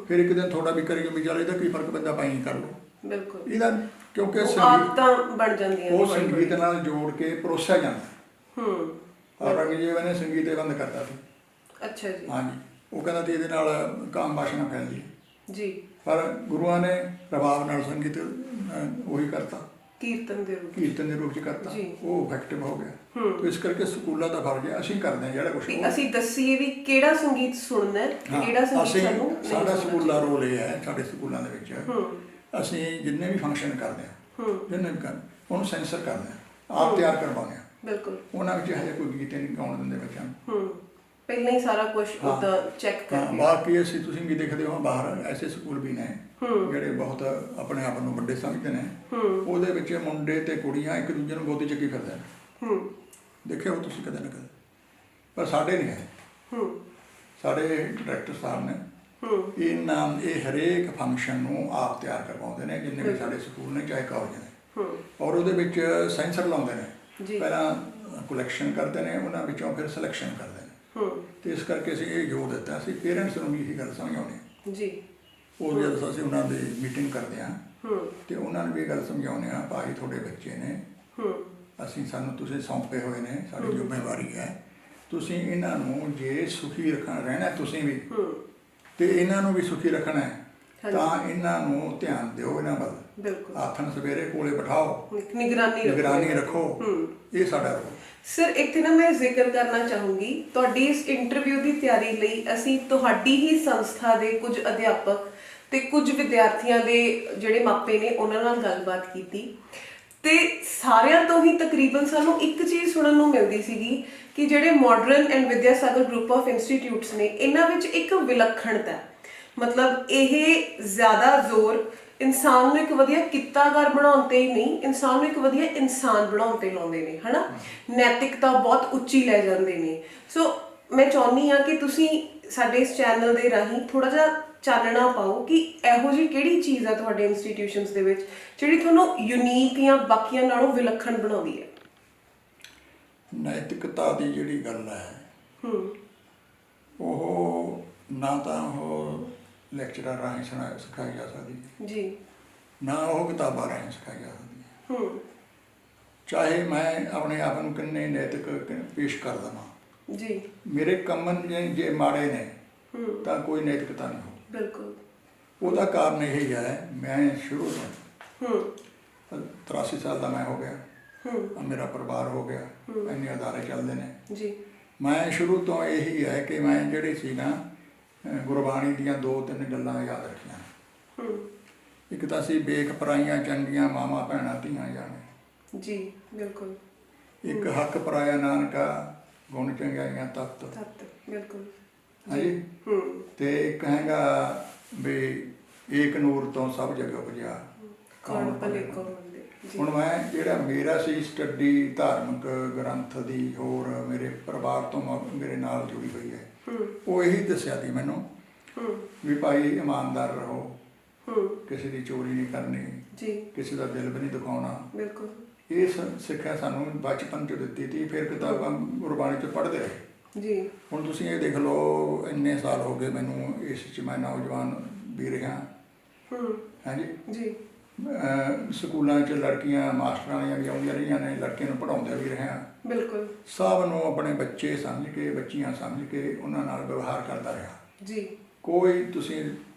B: ਫਿਰ ਇੱਕ ਦਿਨ ਤੁਹਾਡਾ ਵੀ ਕਰੀ ਵੀ ਚੱਲ ਇਹਦਾ ਕੀ ਫਰਕ ਪੈਂਦਾ, ਪਾਈ ਕਰ ਲਓ।
A: ਬਿਲਕੁਲ।
B: ਇਹਦਾ ਕਿਉਂਕਿ
A: ਆਦਤਾਂ ਬਣ ਜਾਂਦੀਆਂ
B: ਉਹ ਸੰਗੀਤ ਨਾਲ ਜੋੜ ਕੇ ਪਰੋਸਿਆ ਜਾਂਦਾ। ਔਰੰਗਜ਼ੇਬ ਨੇ ਸੰਗੀਤ ਇਹ ਬੰਦ ਕਰਤਾ ਸੀ।
A: ਅੱਛਾ ਜੀ।
B: ਹਾਂਜੀ, ਉਹ ਕਹਿੰਦਾ ਸੀ ਇਹਦੇ ਨਾਲ ਕਾਮ ਵਾਸ਼ਨਾ ਫੈਲਦੀ ਹੈ
A: ਜੀ।
B: ਪਰ ਗੁਰੂਆਂ ਨੇ ਰਬਾਬ ਨਾਲ ਸੰਗੀਤ ਉਹੀ ਕਰਤਾ,
A: ਕੀਰਤਨ ਦੇ
B: ਰੂਪ 'ਚ ਕਰਤਾ, ਉਹ ਇਫੈਕਟਿਵ ਹੋ ਗਿਆ। ਤੇ ਇਸ ਕਰਕੇ ਸਕੂਲਾਂ ਦਾ ਫਰਜ਼ ਹੈ, ਅਸੀਂ ਕਰਦੇ ਹਾਂ ਜਿਹੜਾ ਕੁਛ
A: ਅਸੀਂ ਦੱਸੀਏ ਵੀ ਕਿਹੜਾ ਸੰਗੀਤ ਸੁਣਨਾ ਹੈ, ਕਿਹੜਾ ਸੰਗੀਤ ਸਾਨੂੰ
B: ਸਾਡਾ ਸਕੂਲ ਦਾ ਰੋਲ ਇਹ ਹੈ, ਸਾਡੇ ਸਕੂਲਾਂ ਦੇ ਵਿੱਚ ਅਸੀਂ ਜਿੰਨੇ ਵੀ ਫੰਕਸ਼ਨ ਕਰਦੇ ਹਾਂ, ਜਿੰਨੇ ਵੀ ਕਰਦੇ ਉਹਨੂੰ ਸੈਂਸਰ ਕਰਦੇ ਹਾਂ, ਆਪ ਤਿਆਰ ਕਰਵਾਉਂਦੇ ਹਾਂ।
A: ਬਿਲਕੁਲ।
B: ਉਹਨਾਂ ਵਿੱਚ ਹਜੇ ਕੋਈ ਗੀਤ ਨਹੀਂ ਗਾਉਣ ਦਿੰਦੇ ਬੱਚਿਆਂ ਨੂੰ,
A: ਪਹਿਲਾਂ ਹੀ ਸਾਰਾ ਕੁਝ ਉਹਦਾ ਚੈੱਕ ਕਰਦੇ।
B: ਬਾਕੀ ਅਸੀਂ ਤੁਸੀਂ ਵੀ ਦੇਖਦੇ ਹੋ ਬਾਹਰ ਐਸੇ ਸਕੂਲ ਵੀ ਨੇ ਜਿਹੜੇ ਬਹੁਤ ਆਪਣੇ ਆਪ ਨੂੰ ਵੱਡੇ ਸਮਝਦੇ ਨੇ, ਉਹਦੇ ਵਿੱਚ ਮੁੰਡੇ ਤੇ ਕੁੜੀਆਂ ਇੱਕ ਦੂਜੇ ਨੂੰ ਗੋਦੀ ਚੱਕੀ ਫਿਰਦੇ ਨੇ, ਦੇਖਿਓ ਤੁਸੀਂ ਕਦੇ ਨਾ ਕਦੇ, ਪਰ ਸਾਡੇ ਨਹੀਂ ਹੈ। ਸਾਡੇ ਡਾਇਰੈਕਟਰ ਸਾਹਿਬ ਨੇ ਇਹ ਹਰੇਕ ਫੰਕਸ਼ਨ ਨੂੰ ਆਪ ਤਿਆਰ ਕਰਵਾਉਂਦੇ ਨੇ, ਜਿੰਨੇ ਵੀ ਸਾਡੇ ਸਕੂਲ ਨੇ ਚਾਹੇ ਕਾਲਜ ਨੇ, ਔਰ ਉਹਦੇ ਵਿੱਚ ਸੈਂਸਰ ਲਾਉਂਦੇ ਨੇ, ਪਹਿਲਾਂ ਕੁਲੈਕਸ਼ਨ ਕਰਦੇ ਨੇ, ਉਹਨਾਂ ਵਿੱਚੋਂ ਫਿਰ ਸਿਲੈਕਸ਼ਨ ਕਰਦੇ ਨੇ। ਤੇ ਇਸ ਕਰਕੇ ਅਸੀਂ ਇਹ ਜ਼ੋਰ ਦਿੱਤਾ, ਅਸੀਂ ਪੇਰੈਂਟਸ ਨੂੰ ਵੀ ਇਹੀ ਗੱਲ ਸਮਝਾਉਂਦੇ ਹਾਂ ਜੀ। ਉਹ ਜਦੋਂ ਅਸੀਂ ਉਹਨਾਂ ਦੀ ਮੀਟਿੰਗ ਕਰਦੇ ਹਾਂ ਤੇ ਉਹਨਾਂ ਨੂੰ ਵੀ ਇਹ ਗੱਲ ਸਮਝਾਉਂਦੇ ਹਾਂ, ਭਾਈ ਤੁਹਾਡੇ ਬੱਚੇ ਨੇ, ਅਸੀਂ ਸਾਨੂੰ ਤੁਸੀਂ ਸੌਂਪੇ ਹੋਏ ਨੇ, ਸਾਡੀ ਜ਼ਿੰਮੇਵਾਰੀ ਹੈ, ਤੁਸੀਂ ਇਹਨਾਂ ਨੂੰ ਜੇ ਸੁਖੀ ਰਹਿਣਾ ਤੁਸੀਂ ਵੀ ਤੇ ਇਹਨਾਂ ਨੂੰ ਵੀ ਸੁਖੀ ਰੱਖਣਾ ਹੈ, ਤਾਂ ਇਹਨਾਂ ਨੂੰ ਧਿਆਨ ਦਿਓ, ਇਹਨਾਂ ਵੱਲ ਆਥਣ ਸਵੇਰੇ ਕੋਲੇ ਬਿਠਾਓ, ਨਿਗਰਾਨੀ ਰੱਖੋ, ਇਹ ਸਾਡਾ ਰੋਲ।
A: ਸਰ ਇੱਥੇ ਨਾ ਮੈਂ ਜ਼ਿਕਰ ਕਰਨਾ ਚਾਹੂੰਗੀ, ਤੁਹਾਡੀ ਇਸ ਇੰਟਰਵਿਊ ਦੀ ਤਿਆਰੀ ਲਈ ਅਸੀਂ ਤੁਹਾਡੀ ਹੀ ਸੰਸਥਾ ਦੇ ਕੁਝ ਅਧਿਆਪਕ ਤੇ ਕੁਝ ਵਿਦਿਆਰਥੀਆਂ ਦੇ ਜਿਹੜੇ ਮਾਪੇ ਨੇ ਉਹਨਾਂ ਨਾਲ ਗੱਲਬਾਤ ਕੀਤੀ ਤੇ ਸਾਰਿਆਂ ਤੋਂ ਹੀ ਤਕਰੀਬਨ ਸਾਨੂੰ ਇੱਕ ਚੀਜ਼ ਸੁਣਨ ਨੂੰ ਮਿਲਦੀ ਸੀਗੀ ਕਿ ਜਿਹੜੇ Modern and Vidyasagar Group of Institutes ਨੇ, ਇਹਨਾਂ ਵਿੱਚ ਇੱਕ ਵਿਲੱਖਣਤਾ, ਮਤਲਬ ਇਹ ਜ਼ਿਆਦਾ ਜ਼ੋਰ ਇਨਸਾਨ ਨੂੰ ਇੱਕ ਵਧੀਆ ਕਿੱਤਾਕਾਰ ਬਣਾਉਣ ਤੇ ਹੀ ਨਹੀਂ, ਇਨਸਾਨ ਨੂੰ ਇੱਕ ਵਧੀਆ ਇਨਸਾਨ ਬਣਾਉਣ ਤੇ ਲਾਉਂਦੇ ਨੇ, ਹਨਾ। ਨੈਤਿਕਤਾ ਬਹੁਤ ਉੱਚੀ ਲੈ ਜਾਂਦੇ ਨੇ। ਸੋ ਮੈਂ ਚਾਹੁੰਦੀ ਹਾਂ ਕਿ ਤੁਸੀਂ ਸਾਡੇ ਇਸ ਚੈਨਲ ਦੇ ਰਾਹੀਂ ਥੋੜਾ ਜਿਹਾ ਚਾਨਣਾ ਪਾਓ ਕਿ ਇਹੋ ਜਿਹੀ ਕਿਹੜੀ ਚੀਜ਼ ਆ ਤੁਹਾਡੇ ਇੰਸਟੀਟਿਊਸ਼ਨਸ ਦੇ ਵਿੱਚ ਜਿਹੜੀ ਤੁਹਾਨੂੰ ਯੂਨੀਕ ਜਾਂ ਬਾਕੀਆਂ ਨਾਲੋਂ ਵਿਲੱਖਣ ਬਣਾਉਂਦੀ ਹੈ।
B: ਨੈਤਿਕਤਾ ਦੀ ਜਿਹੜੀ ਗੱਲ ਹੈ ਉਹ ਨਾ ਤਾਂ ਉਹ ਲੈਕਚਰਾਂ ਰਾਹੀਂ ਸਿਖਾਈ ਜਾ ਸਕਦੀ ਜੀ, ਨਾ ਉਹ ਕਿਤਾਬਾਂ ਰਾਹੀਂ ਸਿਖਾਈ ਜਾ ਸਕਦੀ ਹੈ। ਚਾਹੇ ਮੈਂ ਆਪਣੇ ਆਪ ਨੂੰ ਕਿੰਨੇ ਨੈਤਿਕ ਪੇਸ਼ ਕਰ ਦੇਵਾਂ ਜੀ, ਮੇਰੇ ਕੰਮ ਜੇ ਮਾੜੇ ਨੇ ਤਾਂ ਕੋਈ ਨੈਤਿਕਤਾ ਨਹੀਂ ਹੋ। ਬਿਲਕੁਲ। ਉਹਦਾ ਕਾਰਨ ਇਹ ਹੈ, ਮੈਂ ਸ਼ੁਰੂ ਤੋਂ 83 ਸਾਲ ਦਾ ਮੈਂ ਹੋ ਗਿਆ, ਮੇਰਾ ਪਰਿਵਾਰ ਹੋ ਗਿਆ, ਇੰਨੇ ਅਦਾਰੇ ਚੱਲਦੇ ਨੇ ਜੀ। ਮੈਂ ਸ਼ੁਰੂ ਤੋਂ ਇਹੀ ਹੈ ਕਿ ਮੈਂ ਜਿਹੜੀ ਸੀ ਨਾ ਗੁਰਬਾਣੀ ਦੀਆਂ 2-3 ਗੱਲਾਂ ਯਾਦ ਰੱਖੀਆਂ। ਇੱਕ ਤਾਂ ਸੀ ਵੇਖ ਪਰਾਈਆਂ ਚੰਗੀਆਂ ਮਾਵਾਂ ਭੈਣਾਂ ਧੀਆਂ ਜਾਣੇ ਜੀ, ਬਿਲਕੁਲ। ਇੱਕ ਹੱਕ ਪਰਾਇਆ ਨਾਨਕਾ ਗੁਣ ਚੰਗਿਆਈਆਂ ਤਤ, ਬਿਲਕੁਲ ਹਾਂਜੀ। ਤੇ ਇੱਕ ਹੈਗਾ ਵੀ ਏਕ ਨੂਰ ਤੋਂ ਸਭ ਜਗ੍ਹਾ ਉਪਜਿਆ ਕੌਣ ਭਲੇ ਕੌਣ ਮੰਦੇ। ਹੁਣ ਮੈਂ ਜਿਹੜਾ ਮੇਰਾ ਸੀ ਸਟੱਡੀ ਧਾਰਮਿਕ ਗ੍ਰੰਥ ਦੀ, ਹੋਰ ਮੇਰੇ ਪਰਿਵਾਰ ਤੋਂ ਮੇਰੇ ਨਾਲ ਜੁੜੀ ਹੋਈ ਹੈ, ਉਹ ਇਹੀ ਦੱਸਿਆ ਸੀ ਮੈਨੂੰ ਵੀ ਭਾਈ ਇਮਾਨਦਾਰ ਰਹੋ, ਕਿਸੇ ਦੀ ਚੋਰੀ ਨਹੀਂ ਕਰਨੀ ਜੀ, ਕਿਸੇ ਦਾ ਦਿਲ ਵੀ ਨਹੀਂ ਦਿਖਾਉਣਾ। ਬਿਲਕੁਲ। ਇਹ ਸਿੱਖਿਆ ਸਾਨੂੰ ਬਚਪਨ 'ਚ ਦਿੱਤੀ ਸੀ, ਫਿਰ ਕਿਤਾਬਾਂ ਗੁਰਬਾਣੀ 'ਚ ਪੜ੍ਹਦੇ ਰਹੇ ਜੀ। ਹੁਣ ਤੁਸੀਂ ਇਹ ਦੇਖ ਲਓ, ਇੰਨੇ ਸਾਲ ਹੋ ਗਏ ਮੈਨੂੰ ਇਸ 'ਚ, ਮੈਂ ਨੌਜਵਾਨ ਵੀ ਰਿਹਾ ਹਾਂਜੀ ਜੀ। ਸਕੂਲਾਂ 'ਚ ਲੜਕੀਆਂ ਮਾਸਟਰਾਂ ਵੀ ਆਉਂਦੀਆਂ ਰਹੀਆਂ ਨੇ, ਲੜਕੀਆਂ ਨੂੰ ਪੜ੍ਹਾਉਂਦੇ ਵੀ ਰਿਹਾ। ਬਿਲਕੁਲ। ਸਭ ਨੂੰ ਆਪਣੇ ਬੱਚੇ ਸਮਝ ਕੇ, ਬੱਚੀਆਂ ਸਮਝ ਕੇ ਉਹਨਾਂ ਨਾਲ ਵਿਵਹਾਰ ਕਰਦਾ ਰਿਹਾ ਜੀ। ਕੋਈ ਤੁਸੀਂ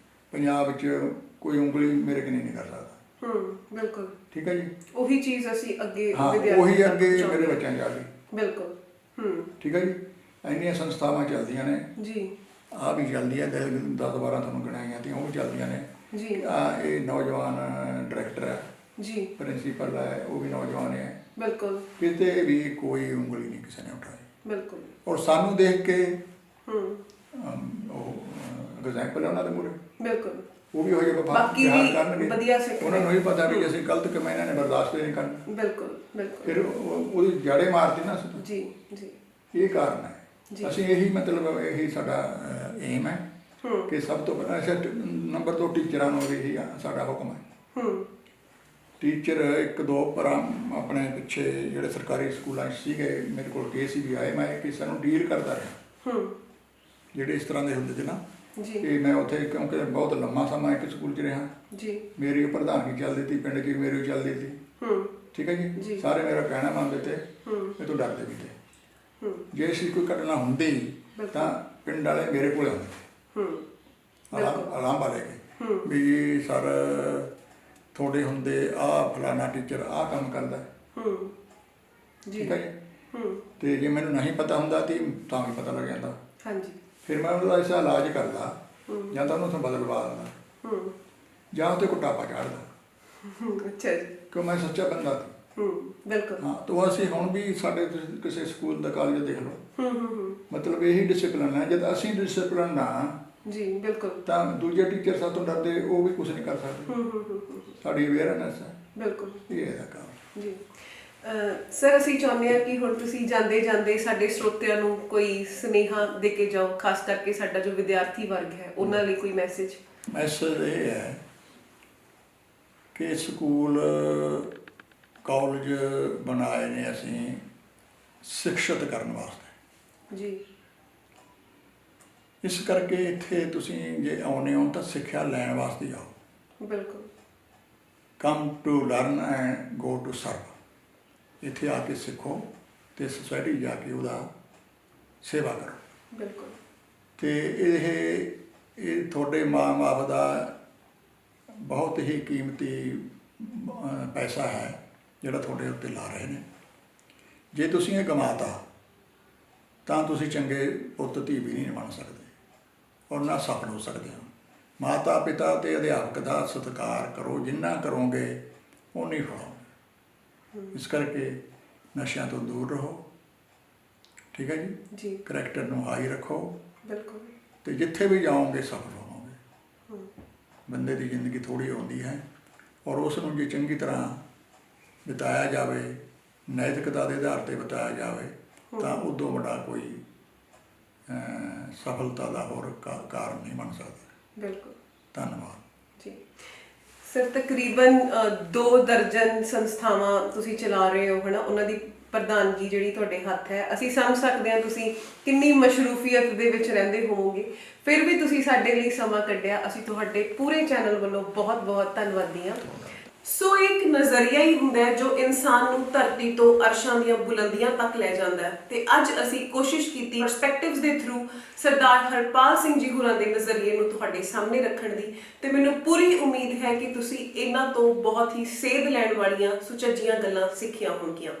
B: ਪੰਜਾਬ 'ਚ ਕੋਈ ਉਂਗਲੀ ਮੇਰੇ ਕਿ ਨਹੀਂ ਕਰ ਸਕਦਾ। ਬਿਲਕੁਲ। ਠੀਕ ਹੈ ਜੀ। ਉਹੀ ਚੀਜ਼ ਅਸੀਂ ਅੱਗੇ ਉਹੀ ਅੱਗੇ ਮੇਰੇ ਬੱਚਿਆਂ ਜਾ ਕੇ। ਬਿਲਕੁਲ। ਠੀਕ ਹੈ ਜੀ। ਇੰਨੀਆਂ ਸੰਸਥਾਵਾਂ ਚੱਲਦੀਆਂ ਨੇ ਜੀ, ਆਹ ਵੀ ਚੱਲਦੀ ਹੈ, 10-12 ਤੁਹਾਨੂੰ ਗਿਣਾਈਆਂ ਤੀਆਂ, ਉਹ ਚੱਲਦੀਆਂ ਨੇ ਜੀ। ਇਹ ਨੌਜਵਾਨ ਡਾਇਰੈਕਟਰ ਹੈ ਜੀ, ਪ੍ਰਿੰਸੀਪਲ ਹੈ, ਉਹ ਵੀ ਨੌਜਵਾਨ ਹੈ। ਬਿਲਕੁਲ। ਕਿਤੇ ਵੀ ਕੋਈ ਉਂਗਲੀ ਨਹੀਂ ਕਿਸੇ ਨੇ ਉਠਾਈ। ਬਿਲਕੁਲ। ਔਰ ਸਾਨੂੰ ਦੇਖ ਕੇ ਉਹ ਐਗਜ਼ਾਮਪਲ ਹੈ ਉਹਨਾਂ ਦੇ ਮੂਹਰੇ। ਬਿਲਕੁਲ। ਉਹ ਵੀ ਹੋਏ ਬਿਹਾਰ ਕਰਨਗੇ, ਉਹਨਾਂ ਨੂੰ ਹੀ ਪਤਾ ਵੀ ਅਸੀਂ ਗਲਤ ਕੰਮ ਇਹਨਾਂ ਨੇ ਬਰਦਾਸ਼ਤ ਨਹੀਂ ਕਰਨਾ। ਬਿਲਕੁਲ ਬਿਲਕੁਲ। ਫਿਰ ਉਹਦੀ ਜੜੇ ਮਾਰਦੀ ਨਾ ਜੀ ਜੀ। ਇਹ ਕਾਰਨ ਹੈ। ਅਸੀਂ ਇਹੀ ਮਤਲਬ ਇਹੀ ਸਾਡਾ ਏਮ ਹੈ ਕਿ ਸਭ ਤੋਂ ਪਹਿਲਾਂ ਨੰਬਰ 2 ਟੀਚਰਾਂ ਨੂੰ ਵੀ ਇਹੀ ਸਾਡਾ ਹੁਕਮ ਹੈ। ਟੀਚਰ ਇੱਕ ਦੋ ਪਰ ਆਪਣੇ ਪਿੱਛੇ ਜਿਹੜੇ ਸਰਕਾਰੀ ਸਕੂਲਾਂ 'ਚ ਸੀਗੇ, ਮੇਰੇ ਕੋਲ ਕੇਸ ਵੀ ਆਏ, ਮੈਂ ਕਿਸੇ ਨੂੰ ਡੀਲ ਕਰਦਾ ਰਿਹਾ ਜਿਹੜੇ ਇਸ ਤਰ੍ਹਾਂ ਦੇ ਹੁੰਦੇ ਸੀ ਨਾ ਕਿ ਮੈਂ ਉੱਥੇ, ਕਿਉਂਕਿ ਬਹੁਤ ਲੰਮਾ ਸਮਾਂ ਇੱਕ ਸਕੂਲ 'ਚ ਰਿਹਾ ਜੀ, ਮੇਰੀ ਪ੍ਰਧਾਨਗੀ ਚੱਲਦੀ ਸੀ ਪਿੰਡ 'ਚ, ਮੇਰੀ ਚੱਲਦੀ ਸੀ, ਠੀਕ ਹੈ ਜੀ, ਸਾਰੇ ਮੇਰਾ ਕਹਿਣਾ ਮੰਨਦੇ ਤੇ ਇਹ ਤੋਂ ਡਰਦੇ ਵੀ ਤੇ ਜੇ ਸੀ ਕੋਈ ਘਟਨਾ ਹੁੰਦੀ ਤਾਂ ਪਿੰਡ ਵਾਲੇ ਮੇਰੇ ਕੋਲ ਆਉਂਦੇ ਆਰਾਮ ਵਾਲੇ ਵੀ ਜੀ ਸਰ ਤੁਹਾਡੇ ਹੁੰਦੇ ਆਹ ਫਲਾਣਾ ਟੀਚਰ ਆਹ ਕੰਮ ਕਰਦਾ, ਠੀਕ ਹੈ ਜੀ, ਤੇ ਜੇ ਮੈਨੂੰ ਨਹੀਂ ਪਤਾ ਹੁੰਦਾ ਤਾਂ ਵੀ ਪਤਾ ਲੱਗ ਜਾਂਦਾ। ਫਿਰ ਮੈਂ ਉਹਦਾ ਐਸਾ ਇਲਾਜ ਕਰਦਾ, ਜਾਂ ਤਾਂ ਉਹਨੂੰ ਬਦਲਵਾ ਦਿੰਦਾ ਜਾਂ ਉਹਤੇ ਕੁੱਟਾਪਾ ਚਾੜਦਾ।
A: ਅੱਛਾ ਜੀ,
B: ਕਿਉਂ ਮੈਂ ਸੱਚਾ ਬੰਦਾ ਸੀ।
A: ਬਿਲਕੁਲ।
B: ਹਾਂ, ਤਾਂ ਅਸੀਂ ਹੁਣ ਵੀ ਸਾਡੇ ਕਿਸੇ ਸਕੂਲ ਦਾ ਕਾਲਜ ਦੇਖ ਲਓ, ਮਤਲਬ ਇਹੀ ਡਿਸਿਪਲਿਨ ਹੈ। ਜਦ ਅਸੀਂ ਡਿਸਿਪਲਿਨ ਨਾ
A: ਜੀ ਬਿਲਕੁਲ ਤਾਂ
B: ਦੂਜੇ ਟੀਚਰ ਸਾਤੋਂ ਡਰਦੇ, ਉਹ ਵੀ ਕੁਝ ਨਹੀਂ ਕਰ ਸਕਦੇ। ਸਾਡੀ ਅਵੇਅਰਨੈਸ ਹੈ,
A: ਬਿਲਕੁਲ
B: ਇਹ ਇਹਦਾ ਕੰਮ
A: ਜੀ। ਸਰ ਅਸੀਂ ਚਾਹੁੰਦੇ ਹਾਂ ਕਿ ਹੁਣ ਤੁਸੀਂ ਜਾਂਦੇ ਜਾਂਦੇ ਸਾਡੇ ਸਰੋਤਿਆਂ ਨੂੰ ਕੋਈ ਸੁਨੇਹਾ ਦੇ ਕੇ ਜਾਓ, ਖਾਸ ਕਰਕੇ ਸਾਡਾ ਜੋ ਵਿਦਿਆਰਥੀ ਵਰਗ ਹੈ ਉਹਨਾਂ ਲਈ ਕੋਈ ਮੈਸੇਜ
B: ਇਹ ਹੈ ਕਿ ਸਕੂਲ ਕਾਲਜ ਬਣਾਏ ਨੇ ਅਸੀਂ ਸਿੱਖਿਅਤ ਕਰਨ ਵਾਸਤੇ ਜੀ। ਇਸ ਕਰਕੇ ਇੱਥੇ ਤੁਸੀਂ ਜੇ ਆਉਂਦੇ ਹੋ ਤਾਂ ਸਿੱਖਿਆ ਲੈਣ ਵਾਸਤੇ ਆਓ। ਬਿਲਕੁਲ। Come to learn and go to serve. ਇੱਥੇ ਆ ਕੇ ਸਿੱਖੋ ਤੇ ਸੁਸਾਇਟੀ ਜਾ ਕੇ ਉਹਦਾ ਸੇਵਾ ਕਰੋ। ਬਿਲਕੁਲ। ਤੇ ਇਹ ਤੁਹਾਡੇ ਮਾਂ ਬਾਪ ਦਾ ਬਹੁਤ ਹੀ ਕੀਮਤੀ ਪੈਸਾ ਹੈ ਜਿਹੜਾ ਤੁਹਾਡੇ ਉੱਤੇ ਲਾ ਰਹੇ ਨੇ। ਜੇ ਤੁਸੀਂ ਇਹ ਗਵਾਤਾ ਤਾਂ ਤੁਸੀਂ ਚੰਗੇ ਪੁੱਤ ਧੀ ਵੀ ਨਹੀਂ ਬਣ ਸਕਦੇ ਔਰ ਨਾ ਸਫਲ ਹੋ ਸਕਦੇ ਹੋ। ਮਾਤਾ ਪਿਤਾ ਤੇ ਅਧਿਆਪਕ ਦਾ ਸਤਿਕਾਰ ਕਰੋ, ਜਿੰਨਾ ਕਰੋਗੇ ਓਨੀ ਫਲੋਗੇ। ਇਸ ਕਰਕੇ ਨਸ਼ਿਆਂ ਤੋਂ ਦੂਰ ਰਹੋ, ਠੀਕ ਹੈ ਜੀ, ਕਰੈਕਟਰ ਨੂੰ ਹਾਈ ਰੱਖੋ। ਬਿਲਕੁਲ। ਤੇ ਜਿੱਥੇ ਵੀ ਜਾਓਗੇ ਸਫਲ ਹੋਵੋਗੇ। ਬੰਦੇ ਦੀ ਜ਼ਿੰਦਗੀ ਥੋੜ੍ਹੀ ਆਉਂਦੀ ਹੈ ਔਰ ਉਸ ਨੂੰ ਜੇ ਚੰਗੀ ਤਰ੍ਹਾਂ ਬਿਤਾਇਆ ਜਾਵੇ, ਨੈਤਿਕਤਾ ਦੇ ਆਧਾਰ 'ਤੇ ਬਿਤਾਇਆ ਜਾਵੇ ਤਾਂ ਉਦੋਂ ਵੱਡਾ ਕੋਈ ਸਫਲਤਾ ਦਾ ਹੋਰ ਕਾਰਨ ਨਹੀਂ ਬਣ ਸਕਦਾ। ਬਿਲਕੁਲ। ਧੰਨਵਾਦ ਜੀ।
A: ਸਰ ਤਕਰੀਬਨ 2 ਦਰਜਨ ਸੰਸਥਾਵਾਂ ਤੁਸੀਂ ਚਲਾ ਰਹੇ ਹੋ ਹੈ ਨਾ, ਉਹਨਾਂ ਦੀ ਪ੍ਰਧਾਨਗੀ ਜਿਹੜੀ ਤੁਹਾਡੇ ਹੱਥ ਹੈ। ਅਸੀਂ ਸਮਝ ਸਕਦੇ ਹਾਂ ਤੁਸੀਂ ਕਿੰਨੀ ਮਸ਼ਰੂਫੀਅਤ ਦੇ ਵਿੱਚ ਰਹਿੰਦੇ ਹੋਵੋਗੇ, ਫਿਰ ਵੀ ਤੁਸੀਂ ਸਾਡੇ ਲਈ ਸਮਾਂ ਕੱਢਿਆ। ਅਸੀਂ ਤੁਹਾਡੇ ਪੂਰੇ ਚੈਨਲ ਵੱਲੋਂ ਬਹੁਤ ਬਹੁਤ ਧੰਨਵਾਦੀ ਹਾਂ। ਸੋ ਇੱਕ ਨਜ਼ਰੀਆ ਹੀ ਹੁੰਦਾ ਹੈ ਜੋ ਇਨਸਾਨ ਨੂੰ ਧਰਤੀ ਤੋਂ ਅਰਸ਼ਾਂ ਦੀਆਂ ਬੁਲੰਦੀਆਂ ਤੱਕ ਲੈ ਜਾਂਦਾ ਹੈ, ਤੇ ਅੱਜ ਅਸੀਂ ਕੋਸ਼ਿਸ਼ ਕੀਤੀ ਪਰਸਪੈਕਟਿਵਸ ਦੇ ਥਰੂ ਸਰਦਾਰ ਹਰਪਾਲ ਸਿੰਘ ਜੀ ਹੋਰਾਂ ਦੇ ਨਜ਼ਰੀਏ ਨੂੰ ਤੁਹਾਡੇ ਸਾਹਮਣੇ ਰੱਖਣ ਦੀ, ਤੇ ਮੈਨੂੰ ਪੂਰੀ ਉਮੀਦ ਹੈ ਕਿ ਤੁਸੀਂ ਇਹਨਾਂ ਤੋਂ ਬਹੁਤ ਹੀ ਸੇਧ ਲੈਣ ਵਾਲੀਆਂ ਸੁਚੱਜੀਆਂ ਗੱਲਾਂ ਸਿੱਖੀਆਂ ਹੋਣਗੀਆਂ।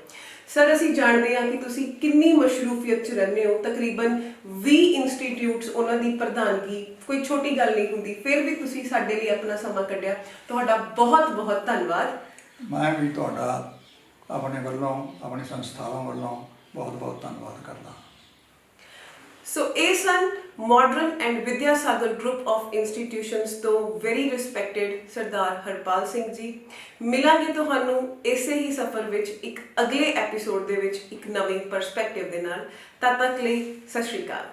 A: ਸਰ ਅਸੀਂ ਜਾਣਦੇ ਹਾਂ ਕਿ ਤੁਸੀਂ ਕਿੰਨੀ ਮਸ਼ਰੂਫੀਅਤ 'ਚ ਰਹਿੰਦੇ ਹੋ, ਤਕਰੀਬਨ 20 ਇੰਸਟੀਟਿਊਟਸ, ਉਹਨਾਂ ਦੀ ਪ੍ਰਧਾਨਗੀ ਕੋਈ ਛੋਟੀ ਗੱਲ ਨਹੀਂ ਹੁੰਦੀ, ਫਿਰ ਵੀ ਤੁਸੀਂ ਸਾਡੇ ਲਈ ਆਪਣਾ ਸਮਾਂ ਕੱਢਿਆ, ਤੁਹਾਡਾ ਬਹੁਤ ਬਹੁਤ ਧੰਨਵਾਦ।
B: ਮੈਂ ਵੀ ਤੁਹਾਡਾ ਆਪਣੇ ਵੱਲੋਂ, ਆਪਣੀ ਸੰਸਥਾਵਾਂ ਵੱਲੋਂ ਬਹੁਤ ਬਹੁਤ ਧੰਨਵਾਦ ਕਰਦਾ।
A: ਸੋ ਇਹ ਸਨ Modern and Vidya Sagar Group of Institutions ਤੋਂ ਵੈਰੀ ਰਿਸਪੈਕਟਡ ਸਰਦਾਰ ਹਰਪਾਲ ਸਿੰਘ ਜੀ। ਮਿਲਾਂਗੇ ਤੁਹਾਨੂੰ ਇਸੇ ਹੀ ਸਫ਼ਰ ਵਿੱਚ ਇੱਕ ਅਗਲੇ ਐਪੀਸੋਡ ਦੇ ਵਿੱਚ ਇੱਕ ਨਵੇਂ ਪਰਸਪੈਕਟਿਵ ਦੇ ਨਾਲ। ਤਦ ਤੱਕ ਲਈ ਸਤਿ ਸ਼੍ਰੀ ਅਕਾਲ।